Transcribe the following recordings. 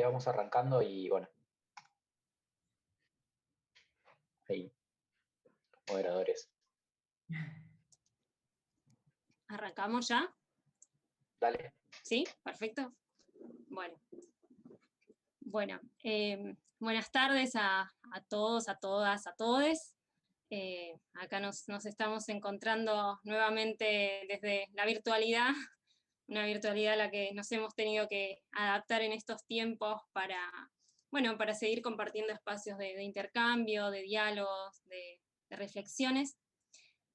dale, vamos arrancando y bueno, ahí, moderadores. ¿Arrancamos ya? Dale. ¿Sí? Perfecto. Bueno, buenas tardes a todos, a todas, a todes. Acá nos estamos encontrando nuevamente desde la virtualidad, una virtualidad a la que nos hemos tenido que adaptar en estos tiempos para, bueno, para seguir compartiendo espacios de intercambio, de diálogos, de reflexiones.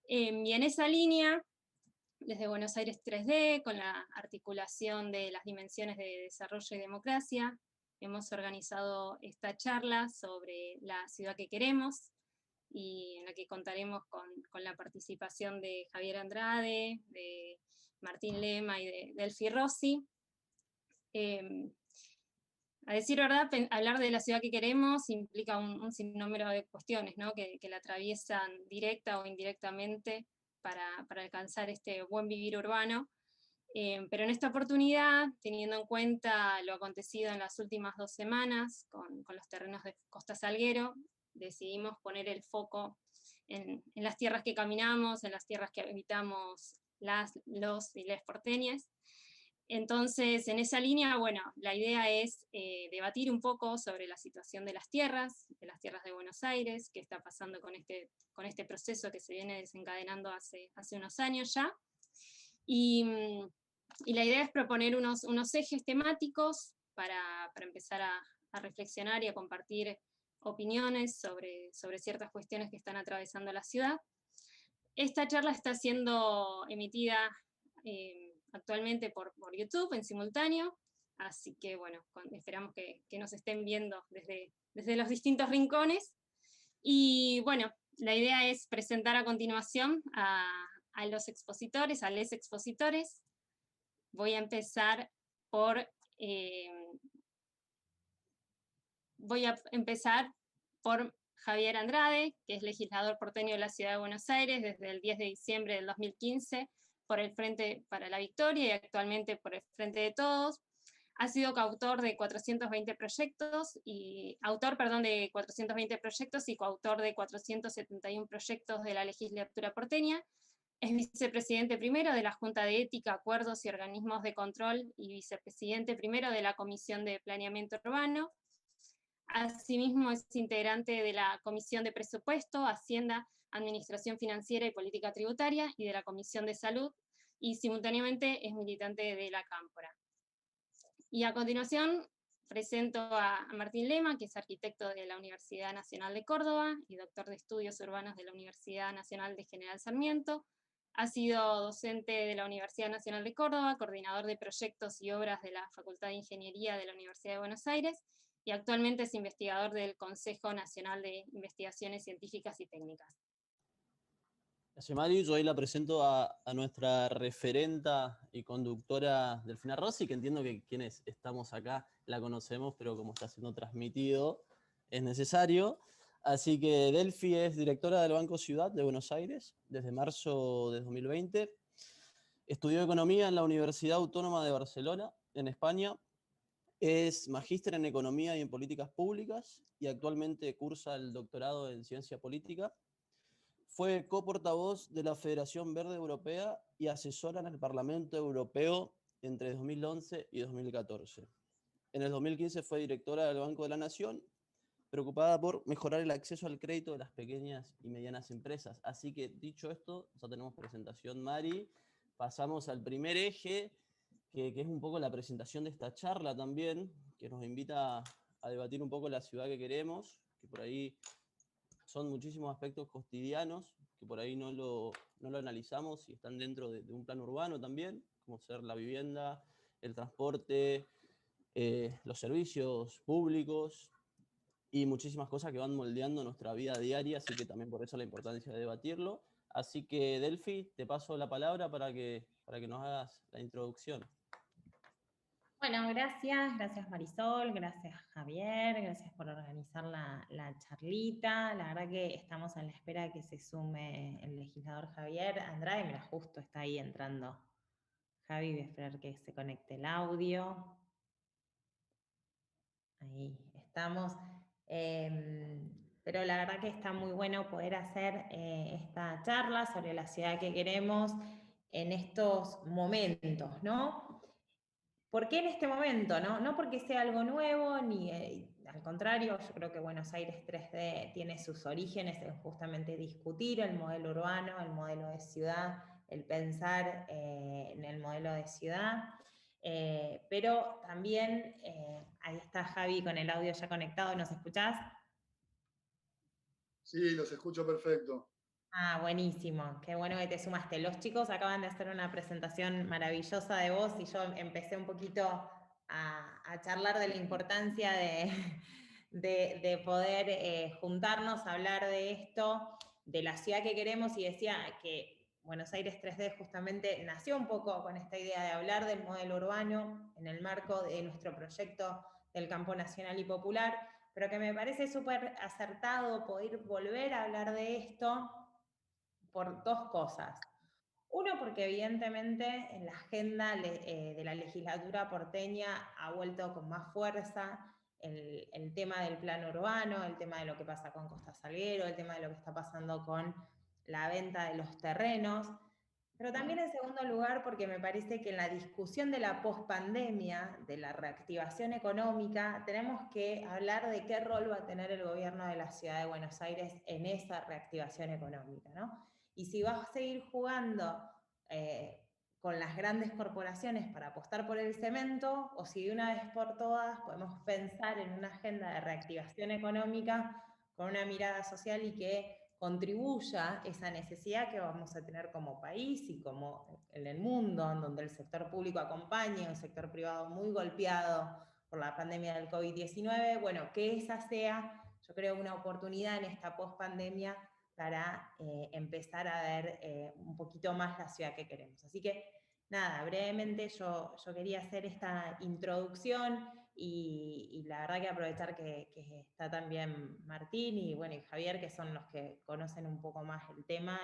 Y en esa línea, desde Buenos Aires 3D, con la articulación de las dimensiones de desarrollo y democracia, hemos organizado esta charla sobre la ciudad que queremos, y en la que contaremos con la participación de Javier Andrade, de Martín Lema y de Delphi Rossi. A decir verdad, hablar de la ciudad que queremos implica un sinnúmero de cuestiones, ¿no? que la atraviesan directa o indirectamente para alcanzar este buen vivir urbano. Pero en esta oportunidad, teniendo en cuenta lo acontecido en las últimas 2 semanas con los terrenos de Costa Salguero, decidimos poner el foco en las tierras que caminamos, en las tierras que habitamos los y les porteñas. Entonces, en esa línea, bueno, la idea es debatir un poco sobre la situación de las tierras de Buenos Aires, qué está pasando con este proceso que se viene desencadenando hace unos años ya. Y la idea es proponer unos ejes temáticos para empezar a reflexionar y a compartir opiniones sobre ciertas cuestiones que están atravesando la ciudad. Esta charla está siendo emitida actualmente por YouTube en simultáneo, así que bueno, esperamos que nos estén viendo desde los distintos rincones. Y bueno, la idea es presentar a continuación a los expositores, a les expositores. Voy a empezar por Javier Andrade, que es legislador porteño de la Ciudad de Buenos Aires desde el 10 de diciembre del 2015 por el Frente para la Victoria y actualmente por el Frente de Todos. Ha sido coautor de 420 proyectos y coautor de 471 proyectos de la legislatura porteña. Es vicepresidente primero de la Junta de Ética, Acuerdos y Organismos de Control y vicepresidente primero de la Comisión de Planeamiento Urbano. Asimismo, es integrante de la Comisión de Presupuesto, Hacienda, Administración Financiera y Política Tributaria y de la Comisión de Salud, y simultáneamente es militante de la Cámpora. Y a continuación presento a Martín Lema, que es arquitecto de la Universidad Nacional de Córdoba y doctor de Estudios Urbanos de la Universidad Nacional de General Sarmiento. Ha sido docente de la Universidad Nacional de Córdoba, coordinador de proyectos y obras de la Facultad de Ingeniería de la Universidad de Buenos Aires, y actualmente es investigador del Consejo Nacional de Investigaciones Científicas y Técnicas. Gracias, Mari. Yo ahí la presento a nuestra referenta y conductora Delfina Rossi, que entiendo que quienes estamos acá la conocemos, pero como está siendo transmitido, es necesario. Así que Delphi es directora del Banco Ciudad de Buenos Aires desde marzo de 2020. Estudió Economía en la Universidad Autónoma de Barcelona, en España. Es magíster en Economía y en Políticas Públicas y actualmente cursa el doctorado en Ciencia Política. Fue coportavoz de la Federación Verde Europea y asesora en el Parlamento Europeo entre 2011 y 2014. En el 2015 fue directora del Banco de la Nación, preocupada por mejorar el acceso al crédito de las pequeñas y medianas empresas. Así que, dicho esto, ya tenemos presentación, Mari. Pasamos al primer eje, que es un poco la presentación de esta charla también, que nos invita a debatir un poco la ciudad que queremos, que por ahí son muchísimos aspectos cotidianos, que por ahí no lo analizamos y están dentro de un plan urbano también, como ser la vivienda, el transporte, los servicios públicos y muchísimas cosas que van moldeando nuestra vida diaria, así que también por eso la importancia de debatirlo. Así que, Delphi, te paso la palabra para que nos hagas la introducción. Bueno, gracias Marisol, gracias Javier, gracias por organizar la charlita. La verdad que estamos en la espera de que se sume el legislador Javier Andrade. Mira, justo está ahí entrando Javi, voy a esperar que se conecte el audio. Ahí estamos. Pero la verdad que está muy bueno poder hacer esta charla sobre la ciudad que queremos en estos momentos, ¿no? ¿Por qué en este momento? No porque sea algo nuevo, ni al contrario, yo creo que Buenos Aires 3D tiene sus orígenes en justamente discutir el modelo urbano, el modelo de ciudad, el pensar en el modelo de ciudad. Pero también, ahí está Javi con el audio ya conectado, ¿nos escuchás? Sí, los escucho perfecto. Ah, buenísimo, qué bueno que te sumaste. Los chicos acaban de hacer una presentación maravillosa de vos y yo empecé un poquito a charlar de la importancia de poder juntarnos a hablar de esto, de la ciudad que queremos, y decía que Buenos Aires 3D justamente nació un poco con esta idea de hablar del modelo urbano en el marco de nuestro proyecto del Campo Nacional y Popular, pero que me parece súper acertado poder volver a hablar de esto por dos cosas. Uno, porque evidentemente en la agenda de la legislatura porteña ha vuelto con más fuerza el tema del plan urbano, el tema de lo que pasa con Costa Salguero, el tema de lo que está pasando con la venta de los terrenos, pero también en segundo lugar porque me parece que en la discusión de la pospandemia, de la reactivación económica, tenemos que hablar de qué rol va a tener el gobierno de la Ciudad de Buenos Aires en esa reactivación económica, ¿no? Y si va a seguir jugando con las grandes corporaciones para apostar por el cemento, o si de una vez por todas podemos pensar en una agenda de reactivación económica con una mirada social y que contribuya esa necesidad que vamos a tener como país y como en el mundo, en donde el sector público acompañe, un sector privado muy golpeado por la pandemia del COVID-19, bueno, que esa sea, yo creo, una oportunidad en esta pospandemia para empezar a ver un poquito más la ciudad que queremos. Así que, nada, brevemente yo quería hacer esta introducción y la verdad que aprovechar que está también Martín y, bueno, y Javier, que son los que conocen un poco más el tema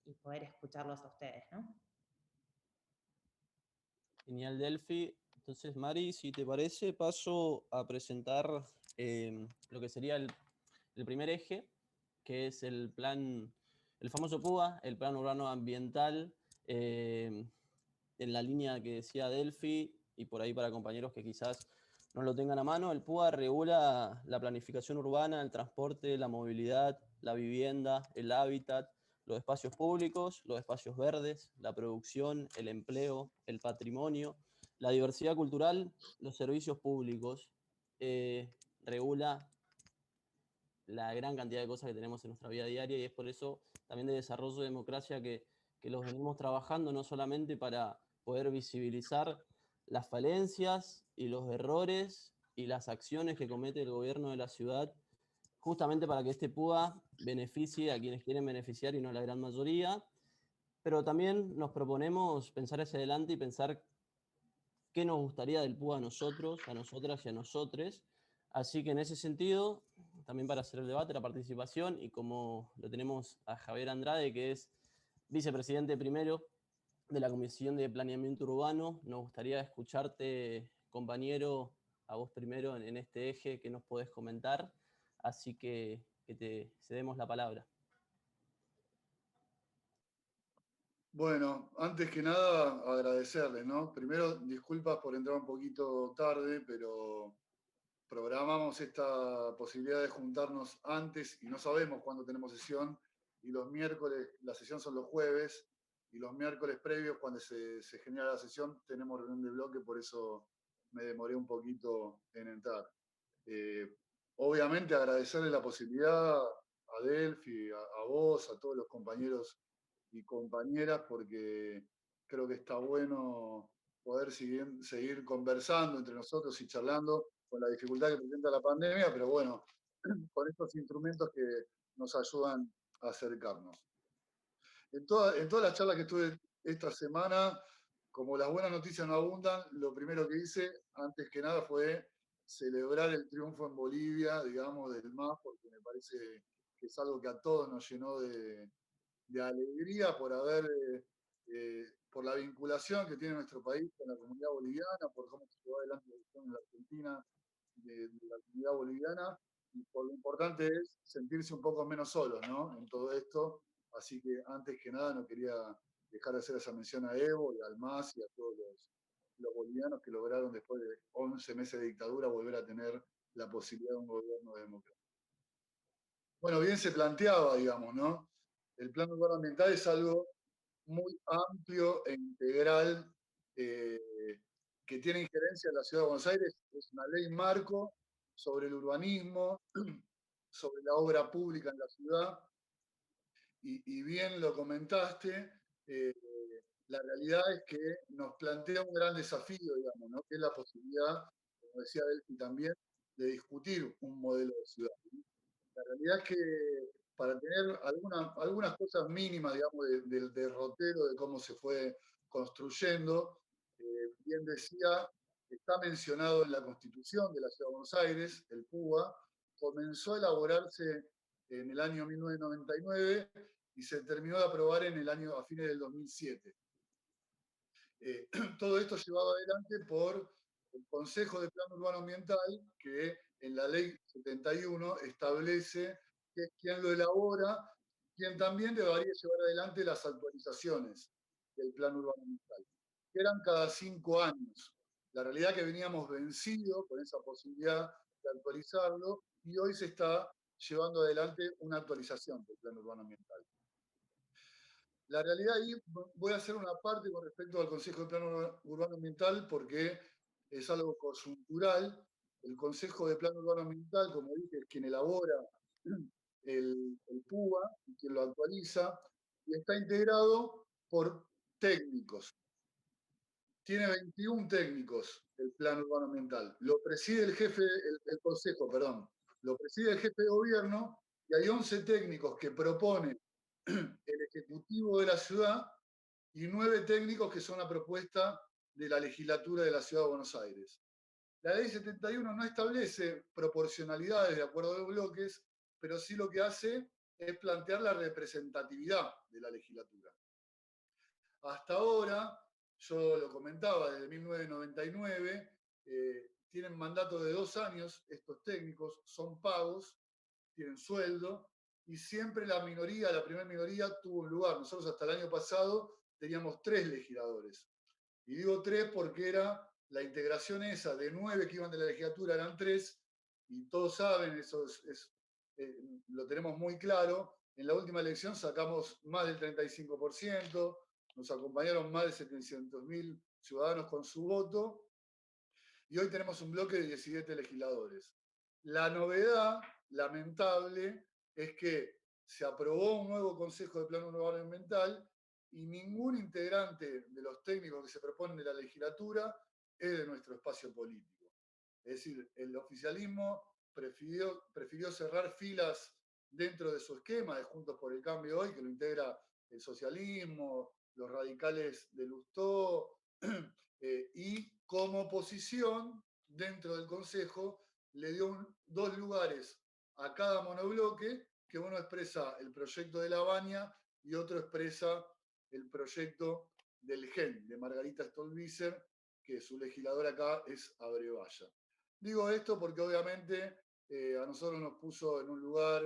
y poder escucharlos a ustedes, ¿no? Genial, Delphi. Entonces, Mari, si te parece, paso a presentar lo que sería el primer eje, que es el plan, el famoso PUA, el Plan Urbano Ambiental, en la línea que decía Delphi, y por ahí para compañeros que quizás no lo tengan a mano, el PUA regula la planificación urbana, el transporte, la movilidad, la vivienda, el hábitat, los espacios públicos, los espacios verdes, la producción, el empleo, el patrimonio, la diversidad cultural, los servicios públicos. Regula la gran cantidad de cosas que tenemos en nuestra vida diaria, y es por eso también de desarrollo de democracia que los venimos trabajando, no solamente para poder visibilizar las falencias y los errores y las acciones que comete el gobierno de la ciudad, justamente para que este PUA beneficie a quienes quieren beneficiar y no a la gran mayoría, pero también nos proponemos pensar hacia adelante y pensar qué nos gustaría del PUA a nosotros, a nosotras y a nosotres. Así que en ese sentido, también para hacer el debate, la participación, y como lo tenemos a Javier Andrade, que es vicepresidente primero de la Comisión de Planeamiento Urbano, nos gustaría escucharte, compañero, a vos primero en este eje que nos podés comentar, así que te cedemos la palabra. Bueno, antes que nada agradecerles, ¿no? Primero, disculpas por entrar un poquito tarde, pero programamos esta posibilidad de juntarnos antes y no sabemos cuándo tenemos sesión, y los miércoles, la sesión son los jueves, y los miércoles previos, cuando se genera la sesión, tenemos reunión de bloque, por eso me demoré un poquito en entrar. Obviamente agradecerle la posibilidad a Delphi, a vos, a todos los compañeros y compañeras, porque creo que está bueno poder seguir conversando entre nosotros y charlando con la dificultad que presenta la pandemia, pero bueno, con estos instrumentos que nos ayudan a acercarnos. En todas las charlas que tuve esta semana, como las buenas noticias no abundan, lo primero que hice, antes que nada, fue celebrar el triunfo en Bolivia, digamos, del MAS, porque me parece que es algo que a todos nos llenó de alegría por la vinculación que tiene nuestro país con la comunidad boliviana, por cómo se llevó adelante la elección en la Argentina de la comunidad boliviana, y por lo importante es sentirse un poco menos solos, ¿no? En todo esto. Así que antes que nada no quería dejar de hacer esa mención a Evo y al MAS y a todos los bolivianos que lograron después de 11 meses de dictadura volver a tener la posibilidad de un gobierno democrático. Bueno, bien se planteaba, digamos, ¿no? El plan urbano ambiental es algo muy amplio e integral que tiene injerencia en la Ciudad de Buenos Aires. Es una ley marco sobre el urbanismo, sobre la obra pública en la ciudad, y bien lo comentaste, la realidad es que nos plantea un gran desafío, digamos, ¿no? Que es la posibilidad, como decía Delphi también, de discutir un modelo de ciudad. La realidad es que para tener algunas cosas mínimas, digamos, del derrotero de cómo se fue construyendo, bien decía, está mencionado en la Constitución de la Ciudad de Buenos Aires, el PUA, comenzó a elaborarse en el año 1999 y se terminó de aprobar a fines del 2007. Todo esto llevado adelante por el Consejo de Plan Urbano Ambiental, que en la Ley 71 establece que es quien lo elabora, quien también debería llevar adelante las actualizaciones del Plan Urbano Ambiental, que eran cada 5 años. La realidad es que veníamos vencidos con esa posibilidad de actualizarlo y hoy se está llevando adelante una actualización del Plan Urbano Ambiental. La realidad ahí, voy a hacer una parte con respecto al Consejo de Plan Urbano Ambiental porque es algo coyuntural. El Consejo de Plan Urbano Ambiental, como dije, es quien elabora el PUA y quien lo actualiza, y está integrado por técnicos. Tiene 21 técnicos el Plan Urbano Ambiental. Lo preside el Consejo, perdón. Lo preside el jefe de gobierno y hay 11 técnicos que proponen el Ejecutivo de la ciudad y 9 técnicos que son la propuesta de la legislatura de la Ciudad de Buenos Aires. La ley 71 no establece proporcionalidades de acuerdo a los bloques, pero sí lo que hace es plantear la representatividad de la legislatura. Hasta ahora, yo lo comentaba, desde 1999, tienen mandato de 2 años estos técnicos, son pagos, tienen sueldo, y siempre la primera minoría tuvo un lugar. Nosotros hasta el año pasado teníamos 3 legisladores. Y digo 3 porque era la integración esa de 9 que iban de la legislatura, eran 3, y todos saben, eso lo tenemos muy claro. En la última elección sacamos más del 35%, nos acompañaron más de 700.000 ciudadanos con su voto, y hoy tenemos un bloque de 17 legisladores. La novedad, lamentable, es que se aprobó un nuevo Consejo de Plan Urbano Ambiental y ningún integrante de los técnicos que se proponen de la legislatura es de nuestro espacio político. Es decir, el oficialismo prefirió cerrar filas dentro de su esquema de Juntos por el Cambio hoy, que lo integra el socialismo, los radicales de Lustó, y como oposición dentro del Consejo le dio 2 lugares a cada monobloque, que uno expresa el proyecto de La Baña y otro expresa el proyecto del GEN, de Margarita Stolbizer, que su legisladora acá es Abrevaya. Digo esto porque obviamente a nosotros nos puso en un lugar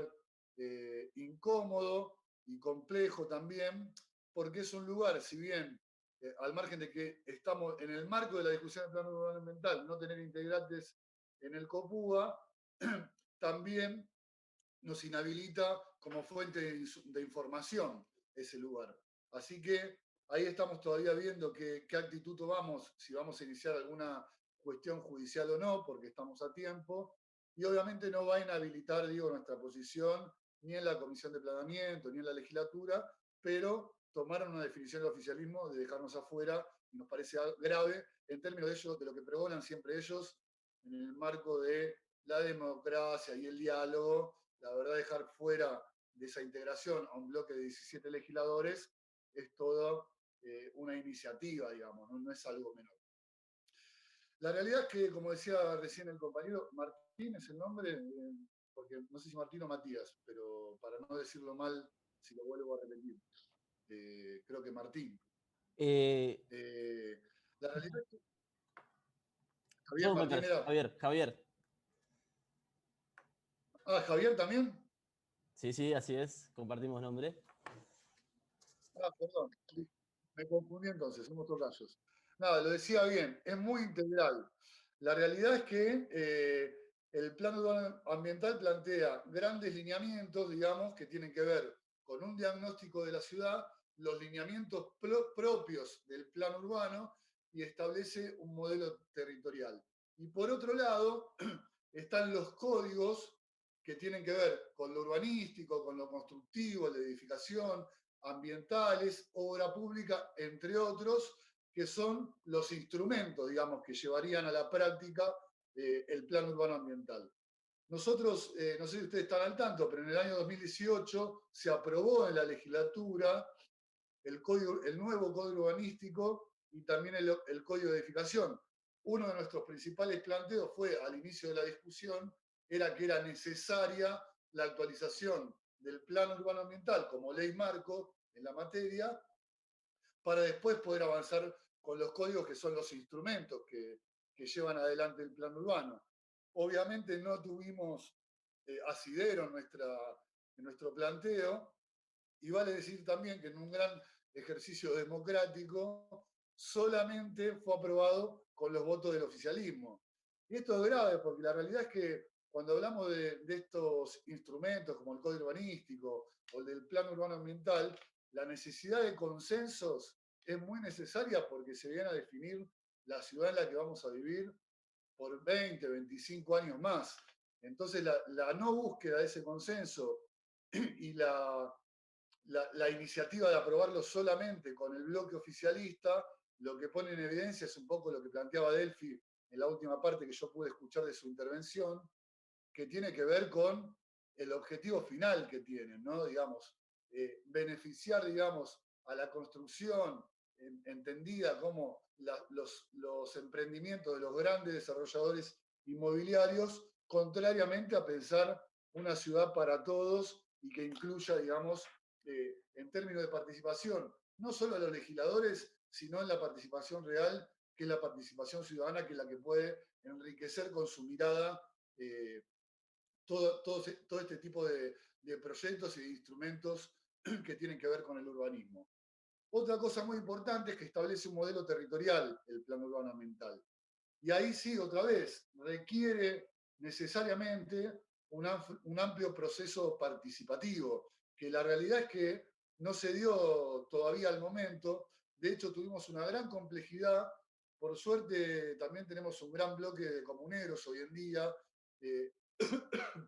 incómodo y complejo también, porque es un lugar, si bien al margen de que estamos en el marco de la discusión del plan urbano ambiental, no tener integrantes en el COPUA, también nos inhabilita como fuente de información ese lugar. Así que ahí estamos todavía viendo qué actitud tomamos, si vamos a iniciar alguna cuestión judicial o no, porque estamos a tiempo, y obviamente no va a inhabilitar, digo, nuestra posición ni en la Comisión de Planeamiento, ni en la legislatura, pero tomaron una definición del oficialismo de dejarnos afuera, y nos parece grave en términos de ellos, de lo que pregonan siempre ellos, en el marco de la democracia y el diálogo. La verdad, dejar fuera de esa integración a un bloque de 17 legisladores es toda una iniciativa, digamos, no es algo menor. La realidad es que, como decía recién el compañero, Martín es el nombre, porque no sé si Martín o Matías, pero para no decirlo mal, si lo vuelvo a repetir, creo que Martín. La realidad es que... Javier. Ah, Javier también. Sí, sí, así es, compartimos nombre. Ah, perdón, me confundí entonces, somos tocayos. Nada, lo decía bien, es muy integral. La realidad es que el plan urbano ambiental plantea grandes lineamientos, digamos, que tienen que ver con un diagnóstico de la ciudad, los lineamientos propios del plan urbano y establece un modelo territorial. Y por otro lado, están los códigos que tienen que ver con lo urbanístico, con lo constructivo, la edificación, ambientales, obra pública, entre otros, que son los instrumentos, digamos, que llevarían a la práctica el plan urbano ambiental. Nosotros, no sé si ustedes están al tanto, pero en el año 2018 se aprobó en la legislatura el nuevo código urbanístico y también el código de edificación. Uno de nuestros principales planteos fue, al inicio de la discusión, era que era necesaria la actualización del plan urbano ambiental como ley marco en la materia, para después poder avanzar con los códigos que son los instrumentos que llevan adelante el plan urbano. Obviamente no tuvimos asidero en nuestro planteo, y vale decir también que en un gran ejercicio democrático solamente fue aprobado con los votos del oficialismo. Y esto es grave porque la realidad es que cuando hablamos de estos instrumentos como el Código Urbanístico o el del Plan Urbano Ambiental, la necesidad de consensos es muy necesaria porque se viene a definir la ciudad en la que vamos a vivir por 20, 25 años más. Entonces, la no búsqueda de ese consenso y la iniciativa de aprobarlo solamente con el bloque oficialista, lo que pone en evidencia es un poco lo que planteaba Delphi en la última parte que yo pude escuchar de su intervención, que tiene que ver con el objetivo final que tienen, ¿no? Digamos, beneficiar, digamos, a la construcción entendida como los emprendimientos de los grandes desarrolladores inmobiliarios, contrariamente a pensar una ciudad para todos y que incluya, digamos, en términos de participación, no solo a los legisladores, sino en la participación real, que es la participación ciudadana, que es la que puede enriquecer con su mirada todo este tipo de proyectos y de instrumentos que tienen que ver con el urbanismo. Otra cosa muy importante es que establece un modelo territorial el plan urbano ambiental. Y ahí sí, otra vez, requiere necesariamente un amplio proceso participativo, que la realidad es que no se dio todavía al momento. De hecho, tuvimos una gran complejidad. Por suerte, también tenemos un gran bloque de comuneros hoy en día, eh,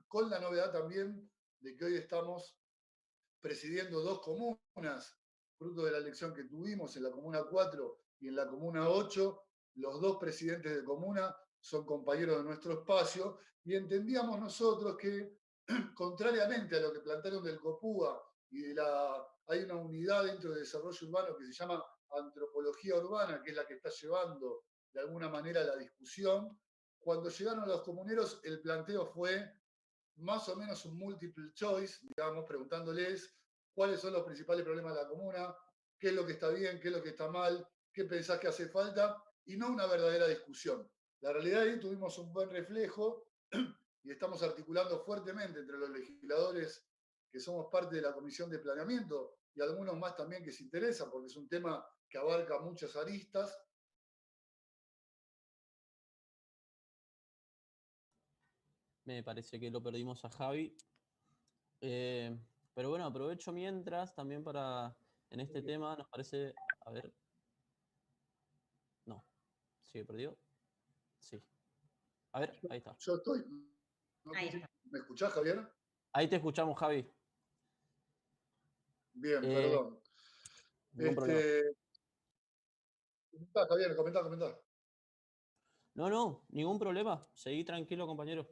con la novedad también de que hoy estamos presidiendo dos comunas, fruto de la elección que tuvimos en la Comuna 4 y en la Comuna 8. Los dos presidentes de comuna son compañeros de nuestro espacio y entendíamos nosotros que, contrariamente a lo que plantearon del COPUA y hay una unidad dentro del desarrollo urbano que se llama antropología urbana, que es la que está llevando de alguna manera la discusión. Cuando llegaron los comuneros, el planteo fue más o menos un multiple choice, digamos, preguntándoles cuáles son los principales problemas de la comuna, qué es lo que está bien, qué es lo que está mal, qué pensás que hace falta, y no una verdadera discusión. La realidad ahí tuvimos un buen reflejo y estamos articulando fuertemente entre los legisladores que somos parte de la Comisión de Planeamiento y algunos más también que se interesan, porque es un tema que abarca muchas aristas. Me parece que lo perdimos a Javi. Pero bueno, aprovecho mientras también para, en este tema, nos parece, a ver, no, ¿sigue perdido? Sí. A ver, ahí está. Yo estoy. Ahí está. ¿Me escuchás, Javier? Ahí te escuchamos, Javi. Bien, perdón. Ningún problema. Comentá, Javier, comentá. No, ningún problema. Seguí tranquilo, compañero.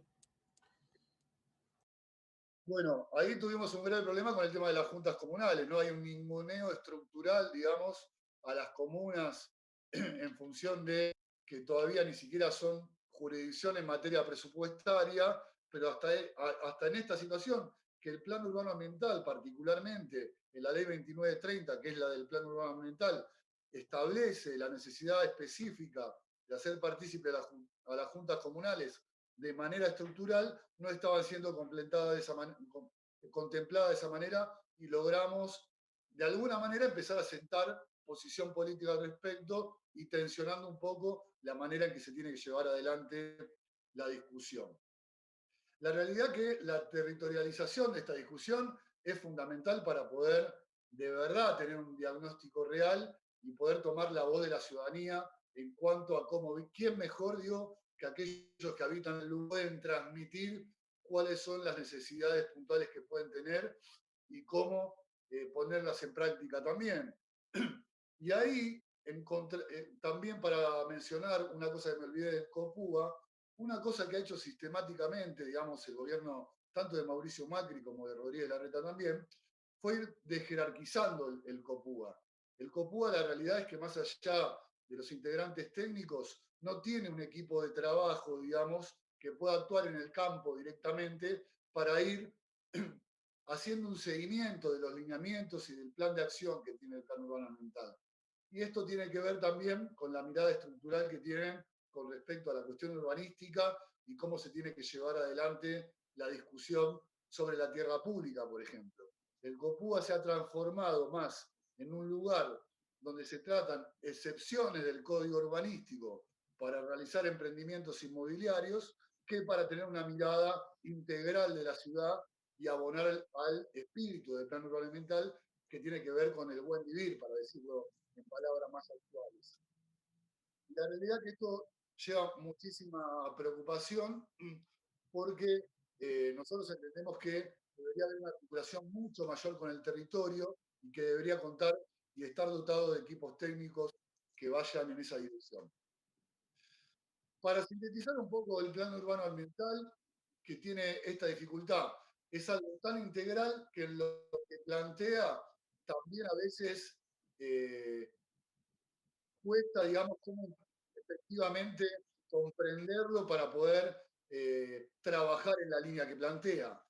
Bueno, ahí tuvimos un grave problema con el tema de las juntas comunales. No hay un ninguneo estructural, digamos, a las comunas en función de que todavía ni siquiera son jurisdicción en materia presupuestaria, pero hasta en esta situación, que el plan urbano ambiental, particularmente en la ley 2930, que es la del plan urbano ambiental, establece la necesidad específica de hacer partícipe a las juntas comunales de manera estructural no estaban siendo contempladas de esa manera, y logramos de alguna manera empezar a sentar posición política al respecto y tensionando un poco la manera en que se tiene que llevar adelante la discusión. La realidad es que la territorialización de esta discusión es fundamental para poder de verdad tener un diagnóstico real y poder tomar la voz de la ciudadanía en cuanto a quién mejor, digo, que aquellos que habitan el lugar pueden transmitir cuáles son las necesidades puntuales que pueden tener y cómo ponerlas en práctica también. Y ahí, también para mencionar una cosa que me olvidé del COPUA, una cosa que ha hecho sistemáticamente, digamos, el gobierno tanto de Mauricio Macri como de Rodríguez Larreta también, fue ir desjerarquizando el COPUA. El COPUA, la realidad es que más allá de los integrantes técnicos, no tiene un equipo de trabajo, digamos, que pueda actuar en el campo directamente para ir haciendo un seguimiento de los lineamientos y del plan de acción que tiene el Plan Urbano Ambiental. Y esto tiene que ver también con la mirada estructural que tienen con respecto a la cuestión urbanística y cómo se tiene que llevar adelante la discusión sobre la tierra pública, por ejemplo. El COPUA se ha transformado más en un lugar donde se tratan excepciones del código urbanístico para realizar emprendimientos inmobiliarios que para tener una mirada integral de la ciudad y abonar al espíritu del plan urbano ambiental que tiene que ver con el buen vivir, para decirlo en palabras más actuales. La realidad es que esto lleva muchísima preocupación porque nosotros entendemos que debería haber una articulación mucho mayor con el territorio y que debería contar y estar dotado de equipos técnicos que vayan en esa dirección. Para sintetizar un poco el plan urbano ambiental, que tiene esta dificultad, es algo tan integral que lo que plantea también a veces cuesta, digamos, cómo efectivamente comprenderlo para poder trabajar en la línea que plantea.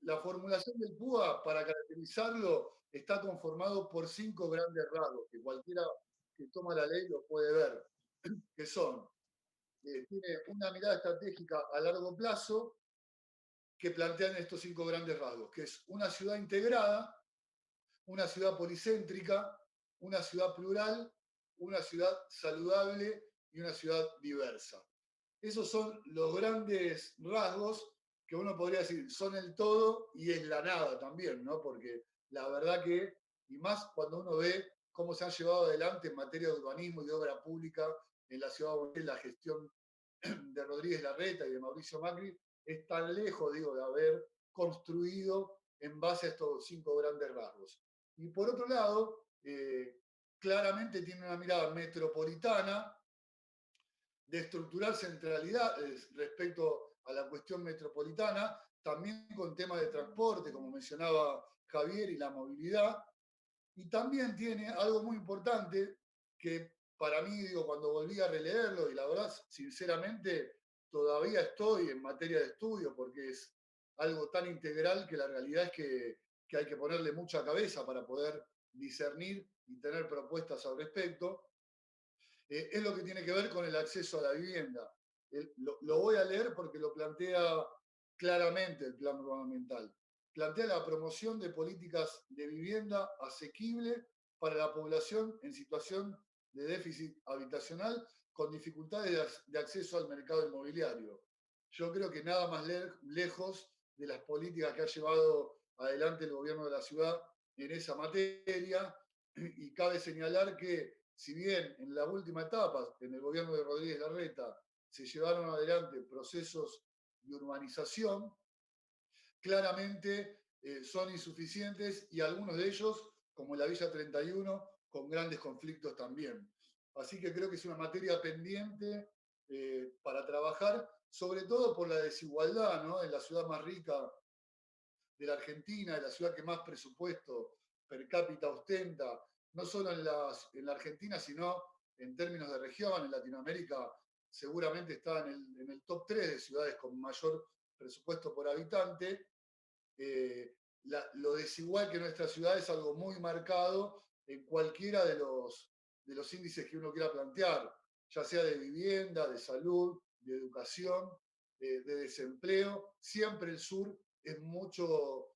La formulación del PUA, para caracterizarlo, está conformado por 5 grandes rasgos, que cualquiera que toma la ley lo puede ver, que son, tiene una mirada estratégica a largo plazo, que plantean estos 5 grandes rasgos, que es una ciudad integrada, una ciudad policéntrica, una ciudad plural, una ciudad saludable y una ciudad diversa. Esos son los grandes rasgos que uno podría decir son el todo y es la nada también, ¿no? Porque la verdad que, y más cuando uno ve cómo se han llevado adelante en materia de urbanismo y de obra pública en la ciudad de Buenos Aires, la gestión de Rodríguez Larreta y de Mauricio Macri, es tan lejos, digo, de haber construido en base a estos 5 grandes rasgos. Y por otro lado, claramente tiene una mirada metropolitana, de estructurar centralidades respecto a la cuestión metropolitana, también con temas de transporte, como mencionaba Javier, y la movilidad. Y también tiene algo muy importante que para mí, digo, cuando volví a releerlo, y la verdad, sinceramente, todavía estoy en materia de estudio, porque es algo tan integral que la realidad es que hay que ponerle mucha cabeza para poder discernir y tener propuestas al respecto, es lo que tiene que ver con el acceso a la vivienda. Lo voy a leer porque lo plantea claramente el Plan Urbano Ambiental. Plantea la promoción de políticas de vivienda asequible para la población en situación de déficit habitacional con dificultades de acceso al mercado inmobiliario. Yo creo que nada más lejos de las políticas que ha llevado adelante el gobierno de la ciudad en esa materia, y cabe señalar que si bien en la última etapa, en el gobierno de Rodríguez Larreta, se llevaron adelante procesos de urbanización, claramente son insuficientes y algunos de ellos, como la Villa 31, con grandes conflictos también. Así que creo que es una materia pendiente para trabajar, sobre todo por la desigualdad, ¿no? En la ciudad más rica de la Argentina, en la ciudad que más presupuesto per cápita ostenta, no solo en la Argentina, sino en términos de región, en Latinoamérica seguramente está en el top 3 de ciudades con mayor presupuesto por habitante. Lo desigual que nuestra ciudad es algo muy marcado en cualquiera de los índices que uno quiera plantear, ya sea de vivienda, de salud, de educación, de desempleo. Siempre el sur es mucho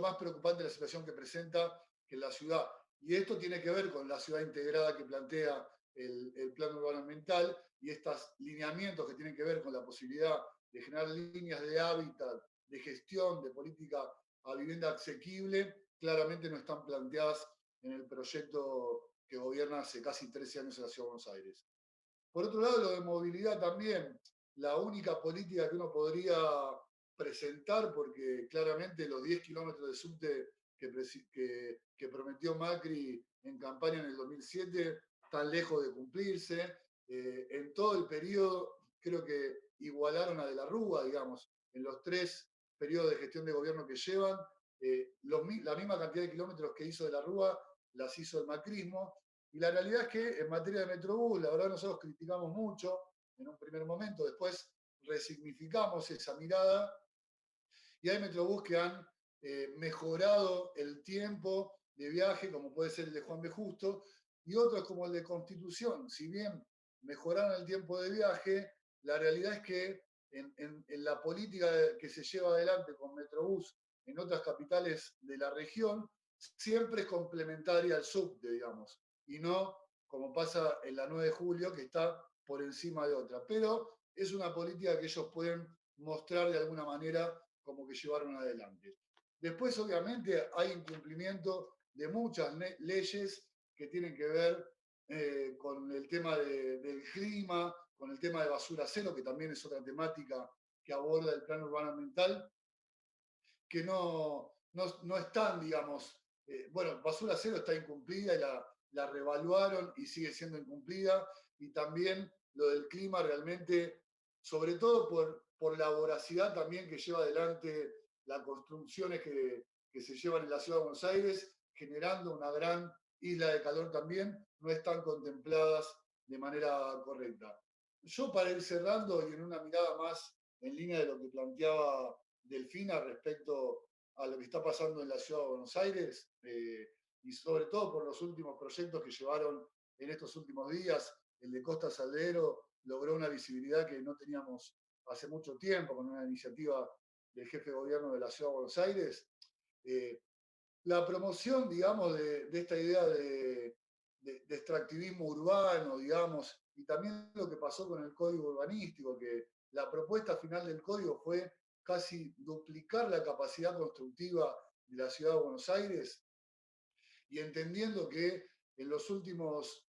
más preocupante la situación que presenta que la ciudad. Y esto tiene que ver con la ciudad integrada que plantea el plan urbano ambiental y estos lineamientos que tienen que ver con la posibilidad de generar líneas de hábitat, de gestión, de política a vivienda asequible, claramente no están planteadas en el proyecto que gobierna hace casi 13 años en la Ciudad de Buenos Aires. Por otro lado, lo de movilidad también, la única política que uno podría presentar, porque claramente los 10 kilómetros de subte que prometió Macri en campaña en el 2007 están lejos de cumplirse. En todo el periodo, creo que igualaron a De la Rúa, digamos, en los 3 periodos de gestión de gobierno que llevan, la misma cantidad de kilómetros que hizo De la Rúa las hizo el macrismo. Y la realidad es que en materia de Metrobús, la verdad nosotros criticamos mucho en un primer momento, después resignificamos esa mirada y hay Metrobús que han mejorado el tiempo de viaje, como puede ser el de Juan B. Justo, y otros como el de Constitución. Si bien mejoraron el tiempo de viaje, la realidad es que en la política que se lleva adelante con Metrobús en otras capitales de la región, siempre es complementaria al subte, digamos, y no como pasa en la 9 de julio, que está por encima de otra. Pero es una política que ellos pueden mostrar de alguna manera como que llevaron adelante. Después, obviamente, hay incumplimiento de muchas leyes que tienen que ver con el tema del clima, con el tema de basura cero, que también es otra temática que aborda el plan urbano ambiental, que no están, digamos, bueno, basura cero está incumplida y la revaluaron y sigue siendo incumplida, y también lo del clima realmente, sobre todo por la voracidad también que lleva adelante las construcciones que se llevan en la Ciudad de Buenos Aires, generando una gran isla de calor también, no están contempladas de manera correcta. Yo, para ir cerrando y en una mirada más en línea de lo que planteaba Delfina respecto a lo que está pasando en la Ciudad de Buenos Aires, y sobre todo por los últimos proyectos que llevaron en estos últimos días, el de Costa Saldero logró una visibilidad que no teníamos hace mucho tiempo con una iniciativa del jefe de gobierno de la Ciudad de Buenos Aires. La promoción, digamos, de esta idea de extractivismo urbano, digamos, y también lo que pasó con el código urbanístico, que la propuesta final del código fue casi duplicar la capacidad constructiva de la Ciudad de Buenos Aires, y entendiendo que en los últimos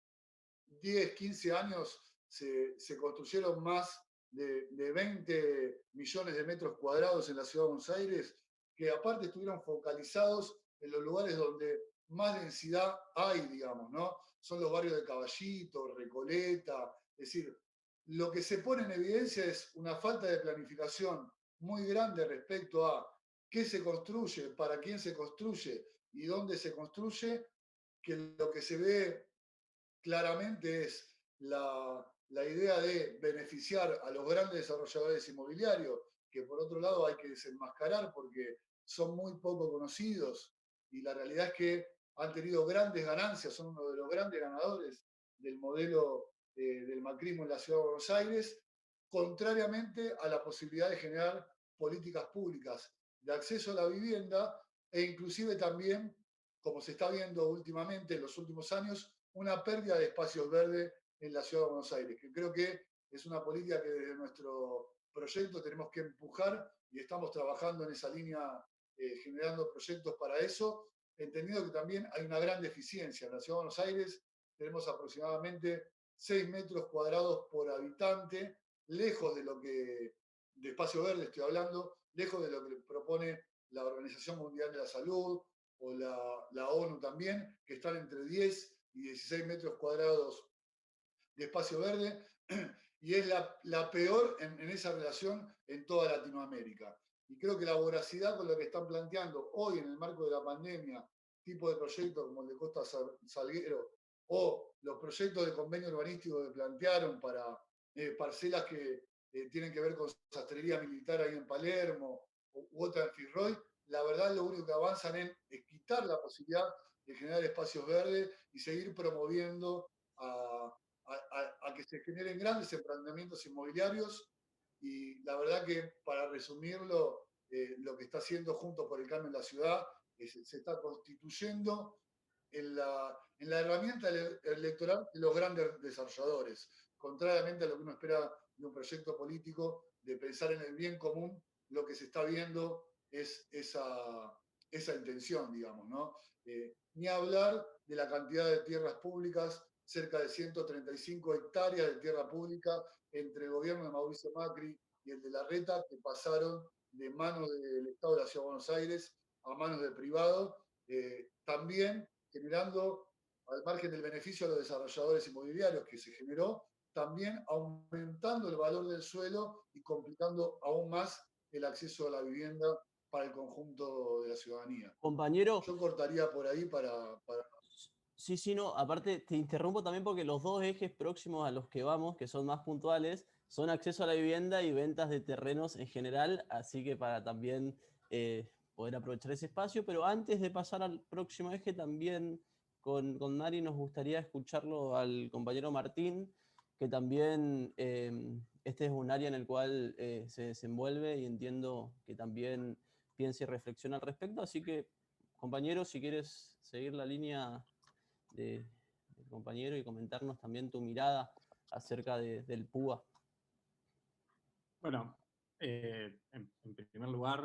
10, 15 años se construyeron más de 20 millones de metros cuadrados en la Ciudad de Buenos Aires, que aparte estuvieron focalizados en los lugares donde más densidad hay, digamos, ¿no? Son los barrios de Caballito, Recoleta, es decir, lo que se pone en evidencia es una falta de planificación muy grande respecto a qué se construye, para quién se construye y dónde se construye, que lo que se ve claramente es la idea de beneficiar a los grandes desarrolladores inmobiliarios, que por otro lado hay que desenmascarar porque son muy poco conocidos y la realidad es que han tenido grandes ganancias, son uno de los grandes ganadores del modelo del macrismo en la Ciudad de Buenos Aires, contrariamente a la posibilidad de generar políticas públicas de acceso a la vivienda e inclusive también, como se está viendo últimamente en los últimos años, una pérdida de espacios verdes en la Ciudad de Buenos Aires, que creo que es una política que desde nuestro proyecto tenemos que empujar y estamos trabajando en esa línea, generando proyectos para eso, entendiendo que también hay una gran deficiencia. En la Ciudad de Buenos Aires tenemos aproximadamente 6 metros cuadrados por habitante, lejos de lo que, de espacio verde estoy hablando, lejos de lo que propone la Organización Mundial de la Salud o la ONU también, que están entre 10 y 16 metros cuadrados de espacio verde, y es la peor en esa relación en toda Latinoamérica. Y creo que la voracidad con lo que están planteando hoy en el marco de la pandemia, tipo de proyectos como el de Costa Salguero, o los proyectos de convenio urbanístico que plantearon para parcelas que tienen que ver con sastrería militar ahí en Palermo, u otra en Firroy, la verdad lo único que avanzan es quitar la posibilidad de generar espacios verdes y seguir promoviendo a a que se generen grandes emprendimientos inmobiliarios y la verdad que, para resumirlo, lo que está haciendo Juntos por el Cambio en la ciudad se está constituyendo en la herramienta electoral de los grandes desarrolladores, contrariamente a lo que uno espera de un proyecto político, de pensar en el bien común. Lo que se está viendo es esa intención, digamos, ¿no? Ni hablar de la cantidad de tierras públicas, cerca de 135 hectáreas de tierra pública entre el gobierno de Mauricio Macri y el de Larreta, que pasaron de manos del Estado de la Ciudad de Buenos Aires a manos del privado, también generando, al margen del beneficio a los desarrolladores inmobiliarios que se generó, también aumentando el valor del suelo y complicando aún más el acceso a la vivienda para el conjunto de la ciudadanía. Compañero. Yo cortaría por ahí para... Sí, no, aparte te interrumpo también porque los dos ejes próximos a los que vamos, que son más puntuales, son acceso a la vivienda y ventas de terrenos en general, así que para también poder aprovechar ese espacio. Pero antes de pasar al próximo eje, también con Mari nos gustaría escucharlo al compañero Martín, que también este es un área en el cual se desenvuelve y entiendo que también piensa y reflexiona al respecto. Así que, compañero, si quieres seguir la línea del compañero y comentarnos también tu mirada acerca del PUA. Bueno, en primer lugar,